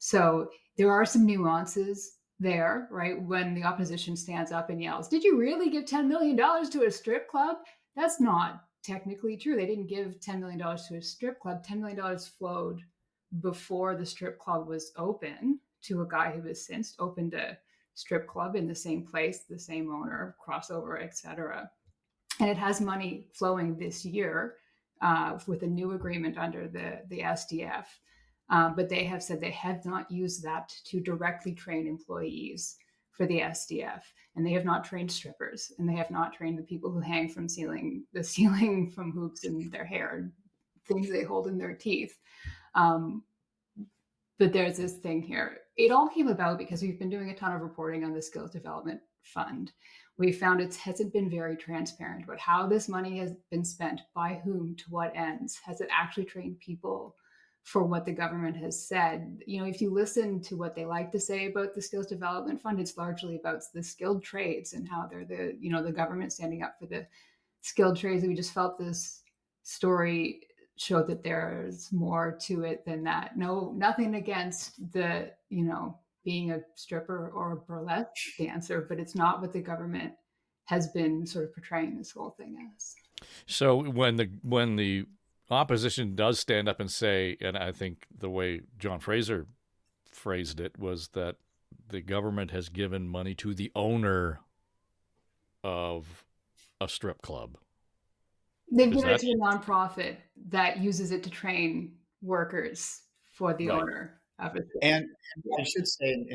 So there are some nuances there, right? When the opposition stands up and yells, "Did you really give $10 million to a strip club?" That's not technically true. They didn't give $10 million to a strip club. $10 million flowed before the strip club was open to a guy who has since opened a strip club in the same place, the same owner, crossover, etc. And it has money flowing this year with a new agreement under the SDF. But they have said they have not used that to directly train employees for the SDF. And they have not trained strippers, and they have not trained the people who hang from the ceiling from hoops in their hair, things they hold in their teeth. But there's this thing here. It all came about because we've been doing a ton of reporting on the Skills Development Fund. We found it hasn't been very transparent about how this money has been spent, by whom, to what ends. Has it actually trained people for what the government has said? If you listen to what they like to say about the Skills Development Fund, it's largely about the skilled trades and how they're the government standing up for the skilled trades. And we just felt this story showed that there's more to it than that. No, nothing against the, being a stripper or a burlesque dancer, but it's not what the government has been sort of portraying this whole thing as. So when the opposition does stand up and say, and I think the way John Fraser phrased it was that the government has given money to the owner of a strip club. They've given it to a nonprofit that uses it to train workers for the owner of it. And I should say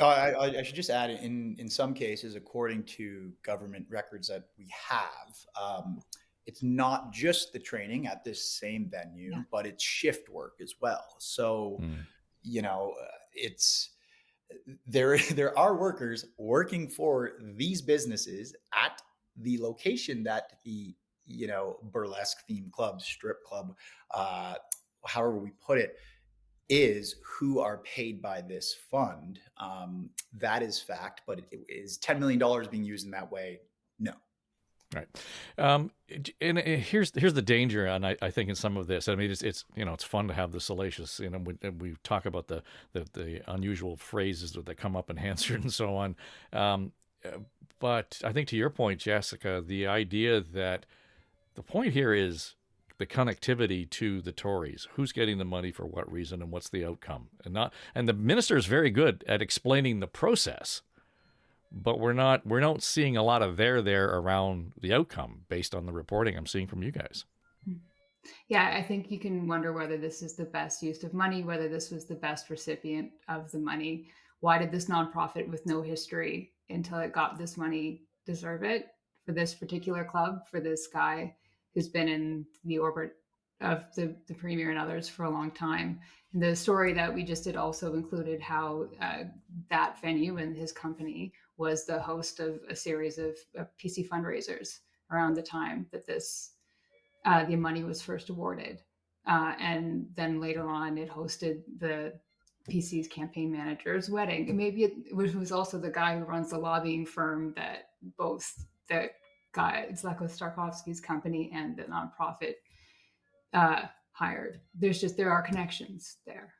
I should just add, in some cases, according to government records that we have, it's not just the training at this same venue, but it's shift work as well. So, there are workers working for these businesses at the location that the burlesque themed club, strip club, however we put it, is, who are paid by this fund. That is fact, but is $10 million being used in that way? No. Right. And here's the danger, and I think in some of this, I mean, it's fun to have the salacious, we talk about the unusual phrases that come up in Hansard and so on. But I think to your point, Jessica, the idea that the point here is the connectivity to the Tories, who's getting the money for what reason and what's the outcome, and the minister is very good at explaining the process, but we're not seeing a lot of there around the outcome based on the reporting I'm seeing from you guys. Yeah, I think you can wonder whether this is the best use of money, whether this was the best recipient of the money. Why did this nonprofit with no history until it got this money deserve it for this particular club, for this guy who's been in the orbit of the premier and others for a long time? And the story that we just did also included how that venue and his company was the host of a series of PC fundraisers around the time that this the money was first awarded. And then later on, it hosted the PC's campaign manager's wedding. And maybe it was also the guy who runs the lobbying firm that both the guy, Zleko Starkovsky's company, and the nonprofit hired. There are connections there.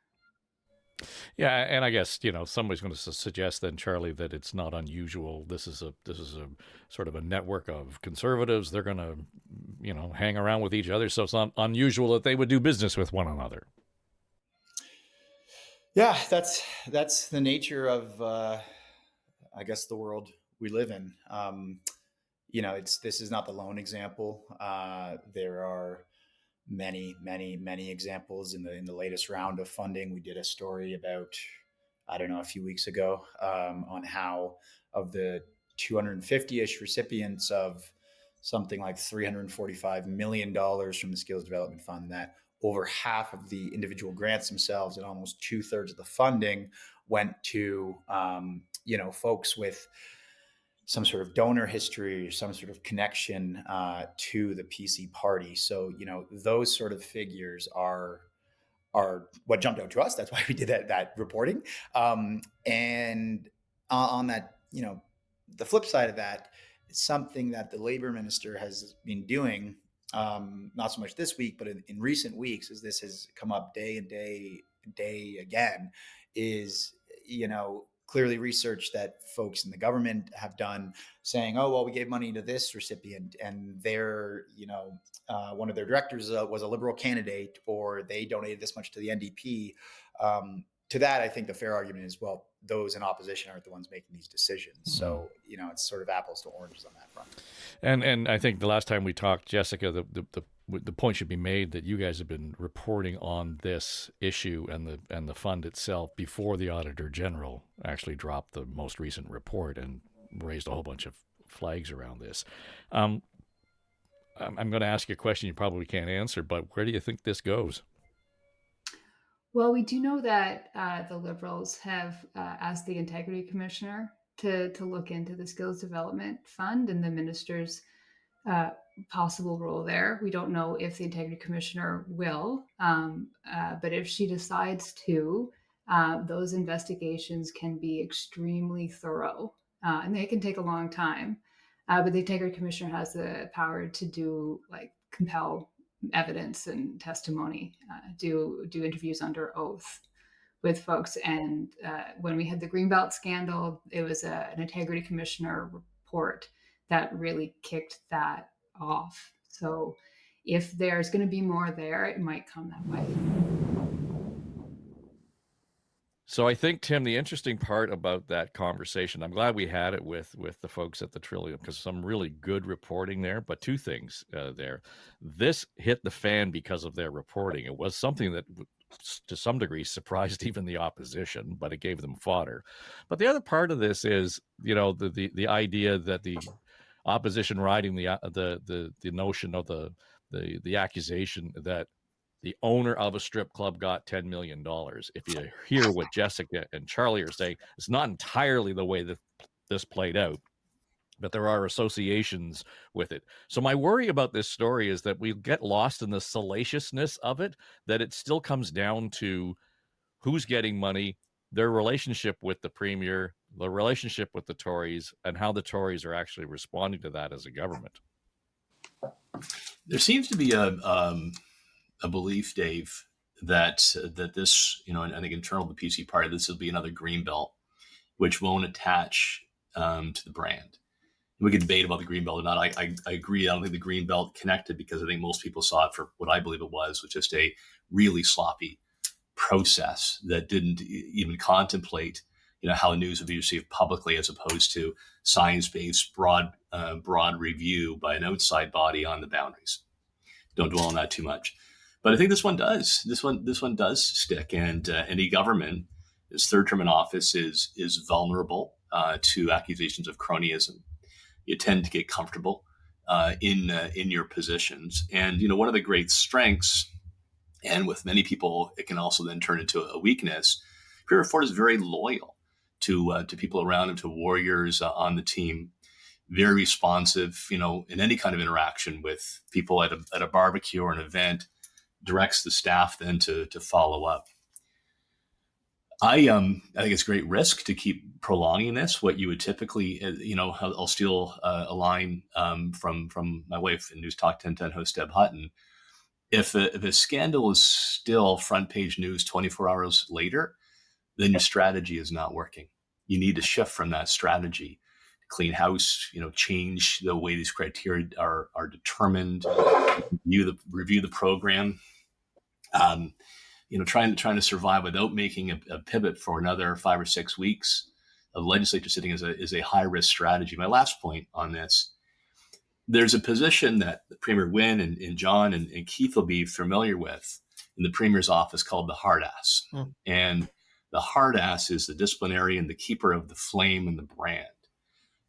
Yeah, and I guess somebody's going to suggest then, Charlie, that it's not unusual. This is a sort of a network of conservatives. They're going to hang around with each other, so it's not unusual that they would do business with one another. Yeah, that's the nature of I guess the world we live in. This is not the lone example. There are many examples in the latest round of funding. We did a story about, a few weeks ago, on how of the 250-ish recipients of something like $345 million from the Skills Development Fund, that over half of the individual grants themselves and almost 2/3 of the funding went to, folks with some sort of donor history, some sort of connection to the PC party. So, those sort of figures are what jumped out to us. That's why we did that reporting. And on that, the flip side of that, something that the labor minister has been doing, not so much this week, but in recent weeks, as this has come up day and day again, is, clearly research that folks in the government have done, saying, oh, well, we gave money to this recipient and their, one of their directors was a Liberal candidate, or they donated this much to the NDP. To that, I think the fair argument is, well, those in opposition aren't the ones making these decisions. So, it's sort of apples to oranges on that front. And I think the last time we talked, Jessica, the point should be made that you guys have been reporting on this issue and the fund itself before the Auditor General actually dropped the most recent report and raised a whole bunch of flags around this. I'm going to ask you a question you probably can't answer, but where do you think this goes? Well, we do know that the Liberals have asked the Integrity Commissioner to look into the Skills Development Fund and the minister's possible role there. We don't know if the Integrity Commissioner will, but if she decides to, those investigations can be extremely thorough, and they can take a long time. But the Integrity Commissioner has the power to compel evidence and testimony, do interviews under oath with folks. And when we had the Greenbelt scandal, it was an Integrity Commissioner report that really kicked that off. So if there's going to be more there, it might come that way. So I think, Tim, the interesting part about that conversation, I'm glad we had it with the folks at the Trillium, because some really good reporting there. But two things there. This hit the fan because of their reporting. It was something that, to some degree, surprised even the opposition, but it gave them fodder. But the other part of this is, the idea that the opposition riding the notion of the accusation that the owner of a strip club got $10 million. If you hear what Jessica and Charlie are saying, it's not entirely the way that this played out, but there are associations with it. So my worry about this story is that we get lost in the salaciousness of it, that it still comes down to who's getting money, their relationship with the premier, the relationship with the Tories, and how the Tories are actually responding to that as a government. There seems to be a belief, Dave, that this, and I think internal to the PC party, this will be another green belt, which won't attach to the brand. We could debate about the green belt or not. I agree. I don't think the green belt connected, because I think most people saw it for what I believe it was just a really sloppy process that didn't even contemplate, how the news would be received publicly, as opposed to science-based broad review by an outside body on the boundaries. Don't dwell on that too much, but I think this one does. This one does stick, and any government, its third term in office, is vulnerable to accusations of cronyism. You tend to get comfortable in your positions, and one of the great strengths, and with many people, it can also then turn into a weakness. Premier Ford is very loyal to people around him, to warriors on the team. Very responsive, in any kind of interaction with people at a barbecue or an event. Directs the staff then to follow up. I think it's great risk to keep prolonging this. What you would typically, I'll steal a line from my wife and News Talk 1010 host Deb Hutton. If a scandal is still front page news 24 hours later, then your strategy is not working. You need to shift from that strategy, clean house, change the way these criteria are determined, review the program, trying to survive without making a pivot for another 5 or 6 weeks of legislature sitting is a high risk strategy. My last point on this: there's a position that Premier Wynne and John and Keith will be familiar with in the Premier's office called the hard ass. And the hard ass is the disciplinarian, the keeper of the flame and the brand.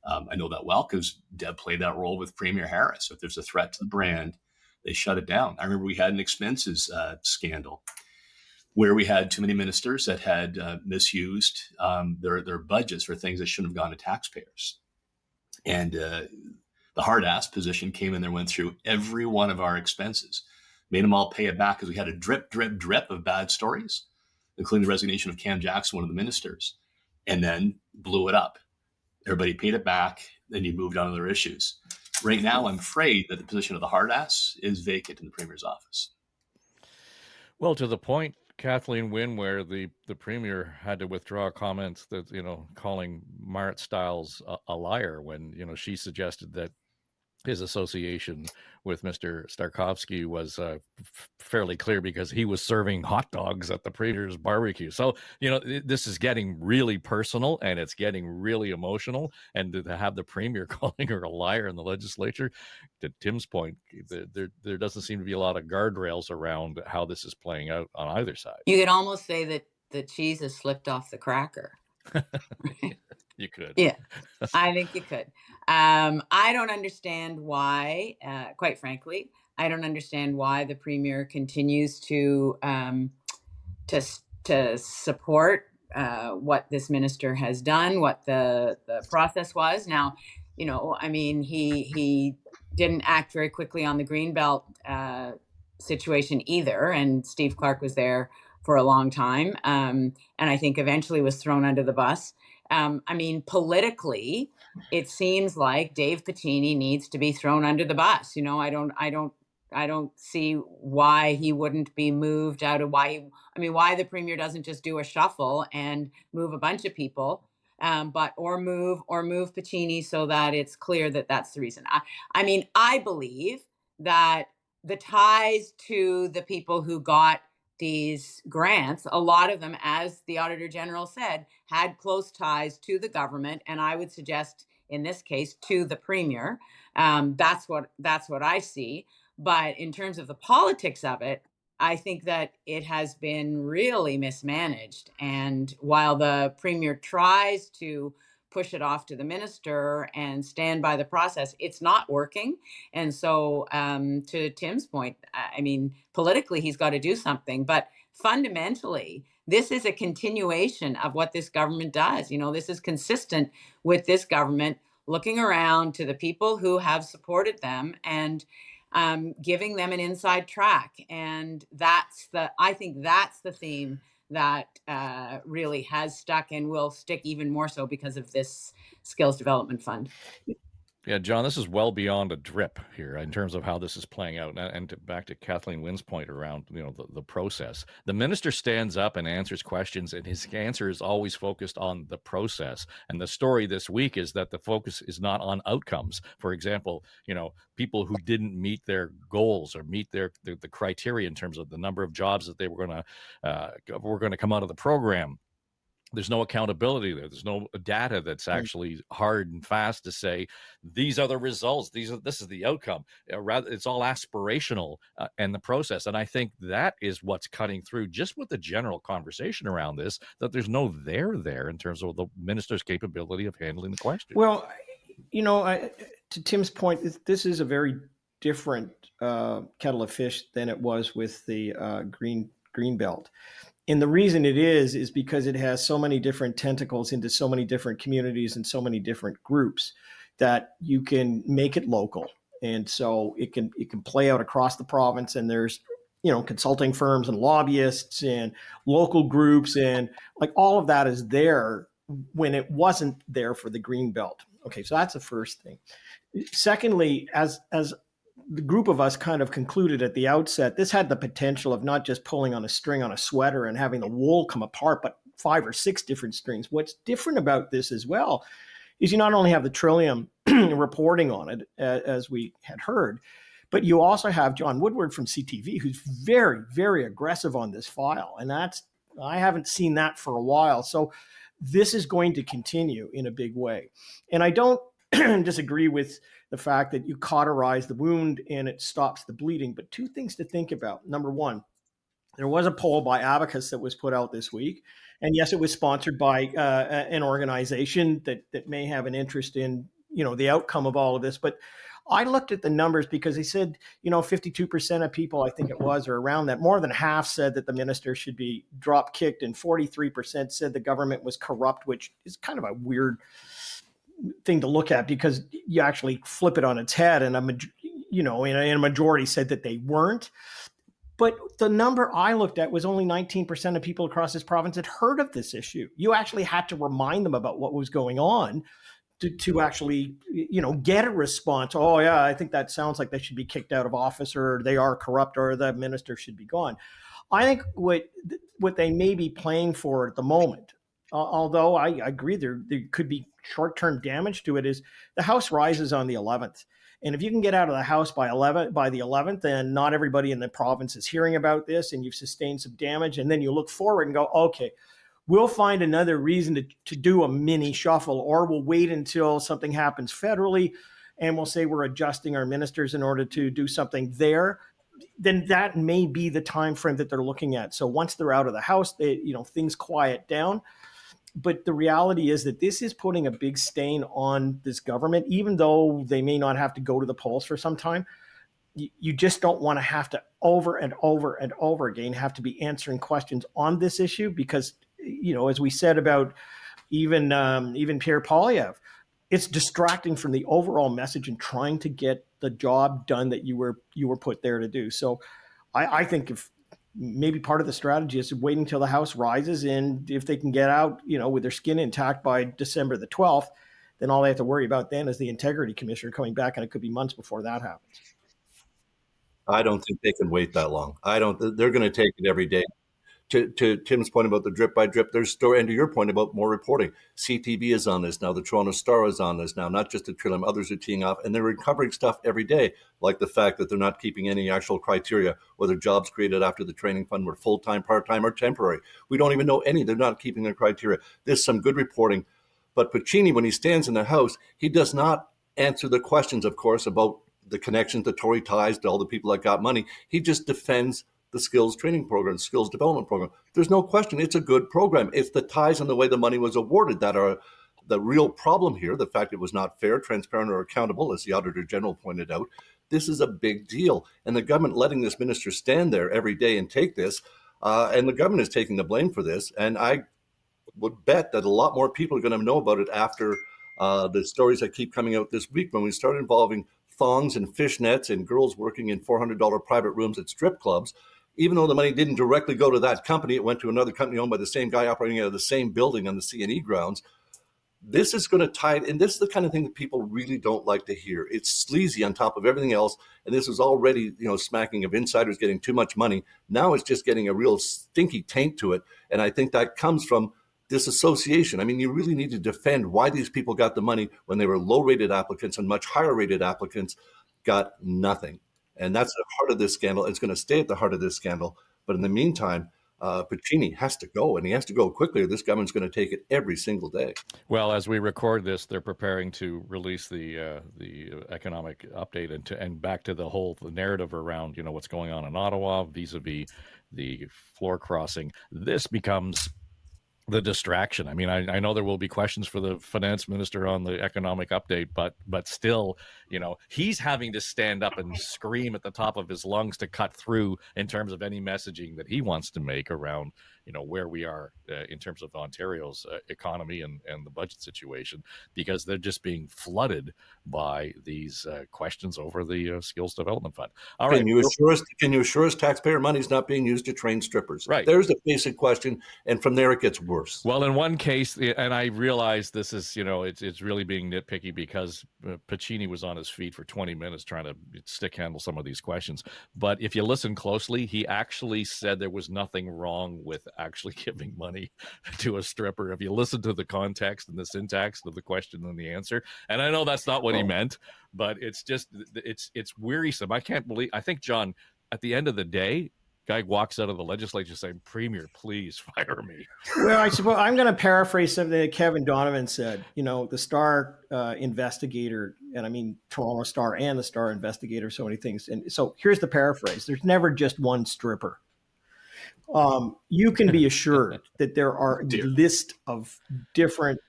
I know that well because Deb played that role with Premier Harris. If there's a threat to the brand, they shut it down. I remember we had an expenses scandal where we had too many ministers that had misused their budgets for things that shouldn't have gone to taxpayers. And the hard ass position came in there, went through every one of our expenses, made them all pay it back, because we had a drip of bad stories, including the resignation of Cam Jackson, one of the ministers, and then blew it up. Everybody paid it back. Then you moved on to other issues. Right now, I'm afraid that the position of the hard ass is vacant in the Premier's office. Well, to the point, Kathleen Wynne, where the Premier had to withdraw comments that, calling Marit Stiles a liar when, she suggested that his association with Mr. Starkovsky was fairly clear because he was serving hot dogs at the Premier's barbecue. So, this is getting really personal and it's getting really emotional. And to have the Premier calling her a liar in the legislature, to Tim's point, there doesn't seem to be a lot of guardrails around how this is playing out on either side. You could almost say that the cheese has slipped off the cracker. You could. Yeah, I think you could. I don't understand why, quite frankly, I don't understand why the Premier continues to support what this minister has done, what the process was. Now, he didn't act very quickly on the Greenbelt situation either, and Steve Clark was there for a long time, and I think eventually was thrown under the bus. Politically, it seems like Dave Piccini needs to be thrown under the bus. I don't see why he wouldn't be moved out of why the Premier doesn't just do a shuffle and move a bunch of people, or move Piccini so that it's clear that that's the reason. I believe that the ties to the people who got these grants, a lot of them, as the Auditor General said, had close ties to the government, and I would suggest in this case to the Premier. That's what I see. But in terms of the politics of it, I think that it has been really mismanaged. And while the Premier tries to push it off to the minister and stand by the process. It's not working. And so, to Tim's point, I mean, politically, he's got to do something. But fundamentally, this is a continuation of what this government does. You know, this is consistent with this government looking around to the people who have supported them and giving them an inside track. And I think that's the theme that really has stuck and will stick even more so because of this skills development fund. Yeah, John, this is well beyond a drip here in terms of how this is playing out. And back to Kathleen Wynne's point around, the process. The minister stands up and answers questions, and his answer is always focused on the process. And the story this week is that the focus is not on outcomes. For example, people who didn't meet their goals or meet the criteria in terms of the number of jobs that they were going to come out of the program. There's no accountability there. There's no data that's actually hard and fast to say, these are the results. This is the outcome. Rather, it's all aspirational and the process. And I think that is what's cutting through just with the general conversation around this, that there's no there in terms of the minister's capability of handling the question. Well, to Tim's point, this is a very different kettle of fish than it was with the green belt. And the reason it is because it has so many different tentacles into so many different communities and so many different groups that you can make it local. And so it can play out across the province, and there's, consulting firms and lobbyists and local groups, and like all of that is there when it wasn't there for the green belt. Okay, so that's the first thing. Secondly, as the group of us kind of concluded at the outset, this had the potential of not just pulling on a string on a sweater and having the wool come apart, but 5 or 6 different strings. What's different about this as well is you not only have the Trillium reporting on it, as we had heard, but you also have John Woodward from CTV, who's very, very aggressive on this file. And I haven't seen that for a while. So this is going to continue in a big way. And I don't disagree with the fact that you cauterize the wound and it stops the bleeding. But 2 things to think about. Number one, there was a poll by Abacus that was put out this week. And yes, it was sponsored by an organization that may have an interest in, the outcome of all of this. But I looked at the numbers because they said, 52% of people, I think it was, or around that, more than half said that the minister should be drop kicked, and 43% said the government was corrupt, which is kind of a weird thing to look at because you actually flip it on its head, and a majority said that they weren't. But the number I looked at was only 19% of people across this province had heard of this issue. You actually had to remind them about what was going on to actually, get a response. Oh yeah, I think that sounds like they should be kicked out of office, or they are corrupt, or the minister should be gone. I think what they may be playing for at the moment, although I agree there could be short-term damage to it, is the House rises on the 11th. And if you can get out of the House by the 11th, and not everybody in the province is hearing about this, and you've sustained some damage, and then you look forward and go, okay, we'll find another reason to do a mini shuffle, or we'll wait until something happens federally and we'll say we're adjusting our ministers in order to do something there, then that may be the time frame that they're looking at. So once they're out of the House, things quiet down. But the reality is that this is putting a big stain on this government, even though they may not have to go to the polls for some time. You just don't want to have to over and over and over again have to be answering questions on this issue because, as we said about even Pierre Poilievre, it's distracting from the overall message and trying to get the job done that you were put there to do. So I think if maybe part of the strategy is waiting until the House rises, and if they can get out, with their skin intact by December the 12th, then all they have to worry about then is the integrity commissioner coming back, and it could be months before that happens. I don't think they can wait that long. They're going to take it every day. To Tim's point about the drip by drip, there's story, and to your point about more reporting, CTV is on this now, the Toronto Star is on this now, not just the Trillium, others are teeing off, and they're recovering stuff every day, like the fact that they're not keeping any actual criteria, whether jobs created after the training fund were full-time, part-time, or temporary. We don't even know any. They're not keeping their criteria. There's some good reporting, but Puccini, when he stands in the House, he does not answer the questions, of course, about the connections, the Tory ties to all the people that got money. He just defends the skills training program, skills development program. There's no question. It's a good program. It's the ties and the way the money was awarded that are The real problem here, the fact it was not fair, transparent, or accountable, as the Auditor General pointed out, this is a big deal. And the government letting this minister stand there every day and take this, and the government is taking the blame for this. And I would bet that a lot more people are going to know about it after the stories that keep coming out this week when we start involving thongs and fishnets and girls working in $400 private rooms at strip clubs. Even though the money didn't directly go to that company, it went to another company owned by the same guy operating out of the same building on the C&E grounds. This is going to tie it, and this is the kind of thing that people really don't like to hear. It's sleazy on top of everything else, and this was already, smacking of insiders getting too much money. Now it's just getting a real stinky taint to it, and I think that comes from disassociation. I mean, you really need to defend why these people got the money when they were low-rated applicants and much higher-rated applicants got nothing. And that's the heart of this scandal. It's going to stay at the heart of this scandal. But in the meantime, Pacini has to go, and he has to go quickly, or this government's going to take it every single day. Well, as we record this, they're preparing to release the economic update and back to the narrative around what's going on in Ottawa vis-a-vis the floor crossing. This becomes the distraction. I mean, I know there will be questions for the finance minister on the economic update, but still, he's having to stand up and scream at the top of his lungs to cut through in terms of any messaging that he wants to make around, where we are in terms of Ontario's economy and the budget situation, because they're just being flooded by these questions over the skills development fund. All right. Can you assure us taxpayer money is not being used to train strippers? Right. There's the basic question. And from there, it gets worse. Well, in one case, and I realize this is, it's really being nitpicky because Pacini was on his feet for 20 minutes trying to stick handle some of these questions. But if you listen closely, he actually said there was nothing wrong with actually giving money to a stripper. If you listen to the context and the syntax of the question and the answer, and I know that's not what he meant, but it's just, it's wearisome. I think, John, at the end of the day, guy walks out of the legislature saying, "Premier, please fire me." Well, I suppose I'm going to paraphrase something that Kevin Donovan said. The Star investigator, and I mean Toronto Star and the Star investigator, so many things. And so here's the paraphrase: there's never just one stripper. You can be assured that there are a list of different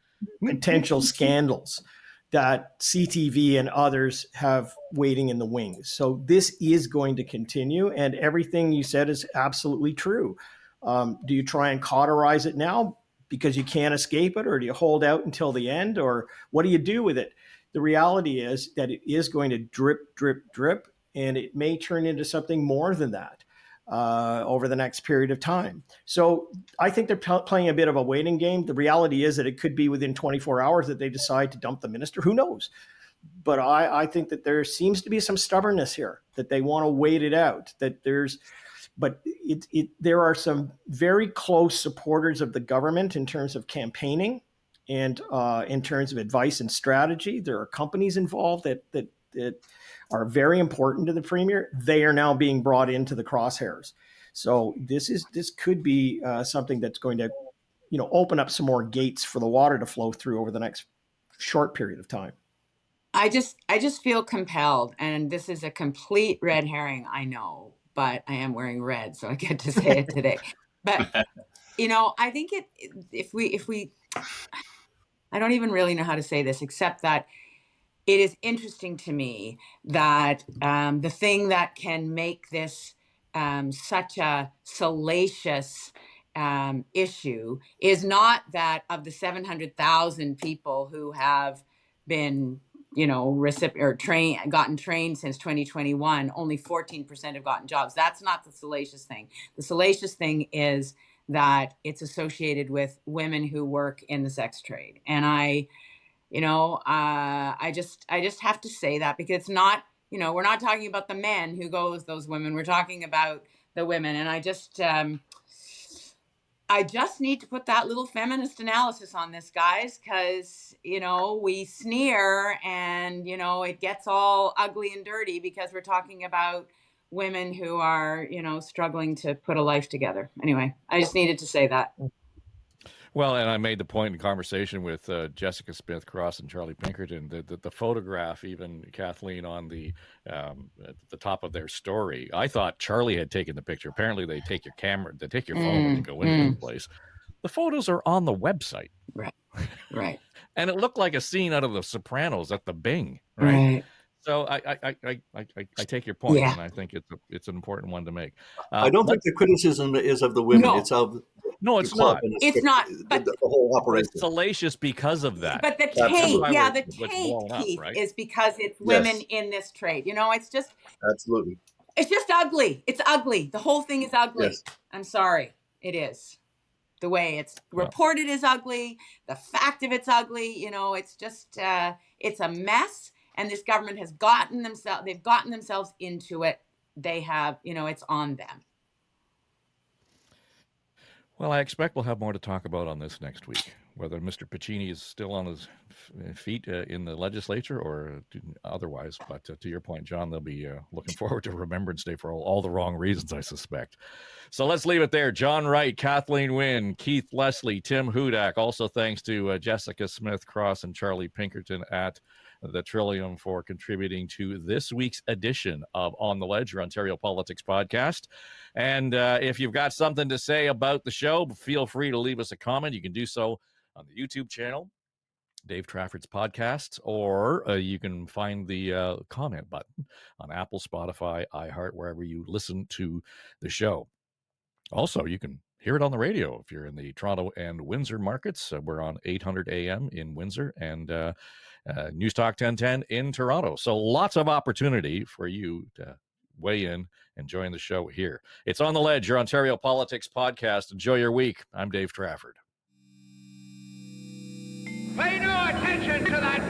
potential scandals that CTV and others have waiting in the wings. So this is going to continue, and everything you said is absolutely true. Do you try and cauterize it now because you can't escape it, or do you hold out until the end, or what do you do with it? The reality is that it is going to drip, drip, drip, and it may turn into something more than that over the next period of time. So I think they're playing a bit of a waiting game. The reality is that it could be within 24 hours that they decide to dump the minister. Who knows? But I think that there seems to be some stubbornness here, that they want to wait it out, there are some very close supporters of the government in terms of campaigning and in terms of advice and strategy. There are companies involved that are very important to the premier. They are now being brought into the crosshairs. So this could be something that's going to, open up some more gates for the water to flow through over the next short period of time. I just feel compelled, and this is a complete red herring, I know, but I am wearing red, so I get to say it today. But I think if we I don't even really know how to say this, except that it is interesting to me that the thing that can make this such a salacious issue is not that of the 700,000 people who have been, gotten trained since 2021, only 14% have gotten jobs. That's not the salacious thing. The salacious thing is that it's associated with women who work in the sex trade. And I just have to say that, because it's not, we're not talking about the men who go with those women. We're talking about the women. And I just need to put that little feminist analysis on this, guys, because, we sneer and, it gets all ugly and dirty because we're talking about women who are, struggling to put a life together. Anyway, I just needed to say that. Well, and I made the point in conversation with Jessica Smith-Cross and Charlie Pinkerton that the photograph, even Kathleen, on at the top of their story, I thought Charlie had taken the picture. Apparently, they take your phone when you go into the place. The photos are on the website. Right. Right. And it looked like a scene out of The Sopranos at the Bing, right? So I take your point, Yeah. and I think it's an important one to make. I don't think the criticism is of the women; No. it's of No, the it's club not. and It's not, the but whole But operation. it's salacious because of that. But the Absolutely. taint, why yeah, we're- the what's taint, blown up, Keith, right? is because it's women in this trade. You know, it's just Absolutely. ugly. It's ugly. The whole thing is ugly. Yes. I'm sorry. It is. The way it's reported is ugly. The fact of it's ugly. You know, it's just, it's a mess. And this government has they've gotten themselves into it. They have, you know, it's on them. Well, I expect we'll have more to talk about on this next week, whether Mr. Piccini is still on his feet in the legislature or otherwise. But to your point, John, they'll be looking forward to Remembrance Day for all the wrong reasons, I suspect. So let's leave it there. John Wright, Kathleen Wynne, Keith Leslie, Tim Hudak. Also thanks to Jessica Smith-Cross and Charlie Pinkerton at the Trillium for contributing to this week's edition of On the Ledge, your Ontario Politics podcast. And if you've got something to say about the show, feel free to leave us a comment. You can do so on the YouTube channel, Dave Trafford's podcast, or you can find the comment button on Apple, Spotify, iHeart, wherever you listen to the show. Also, you can hear it on the radio if you're in the Toronto and Windsor markets. We're on 800 AM in Windsor and News Talk 1010 in Toronto. So lots of opportunity for you to weigh in and join the show here. It's On the Ledge, your Ontario Politics podcast. Enjoy your week. I'm Dave Trafford. Pay no attention to that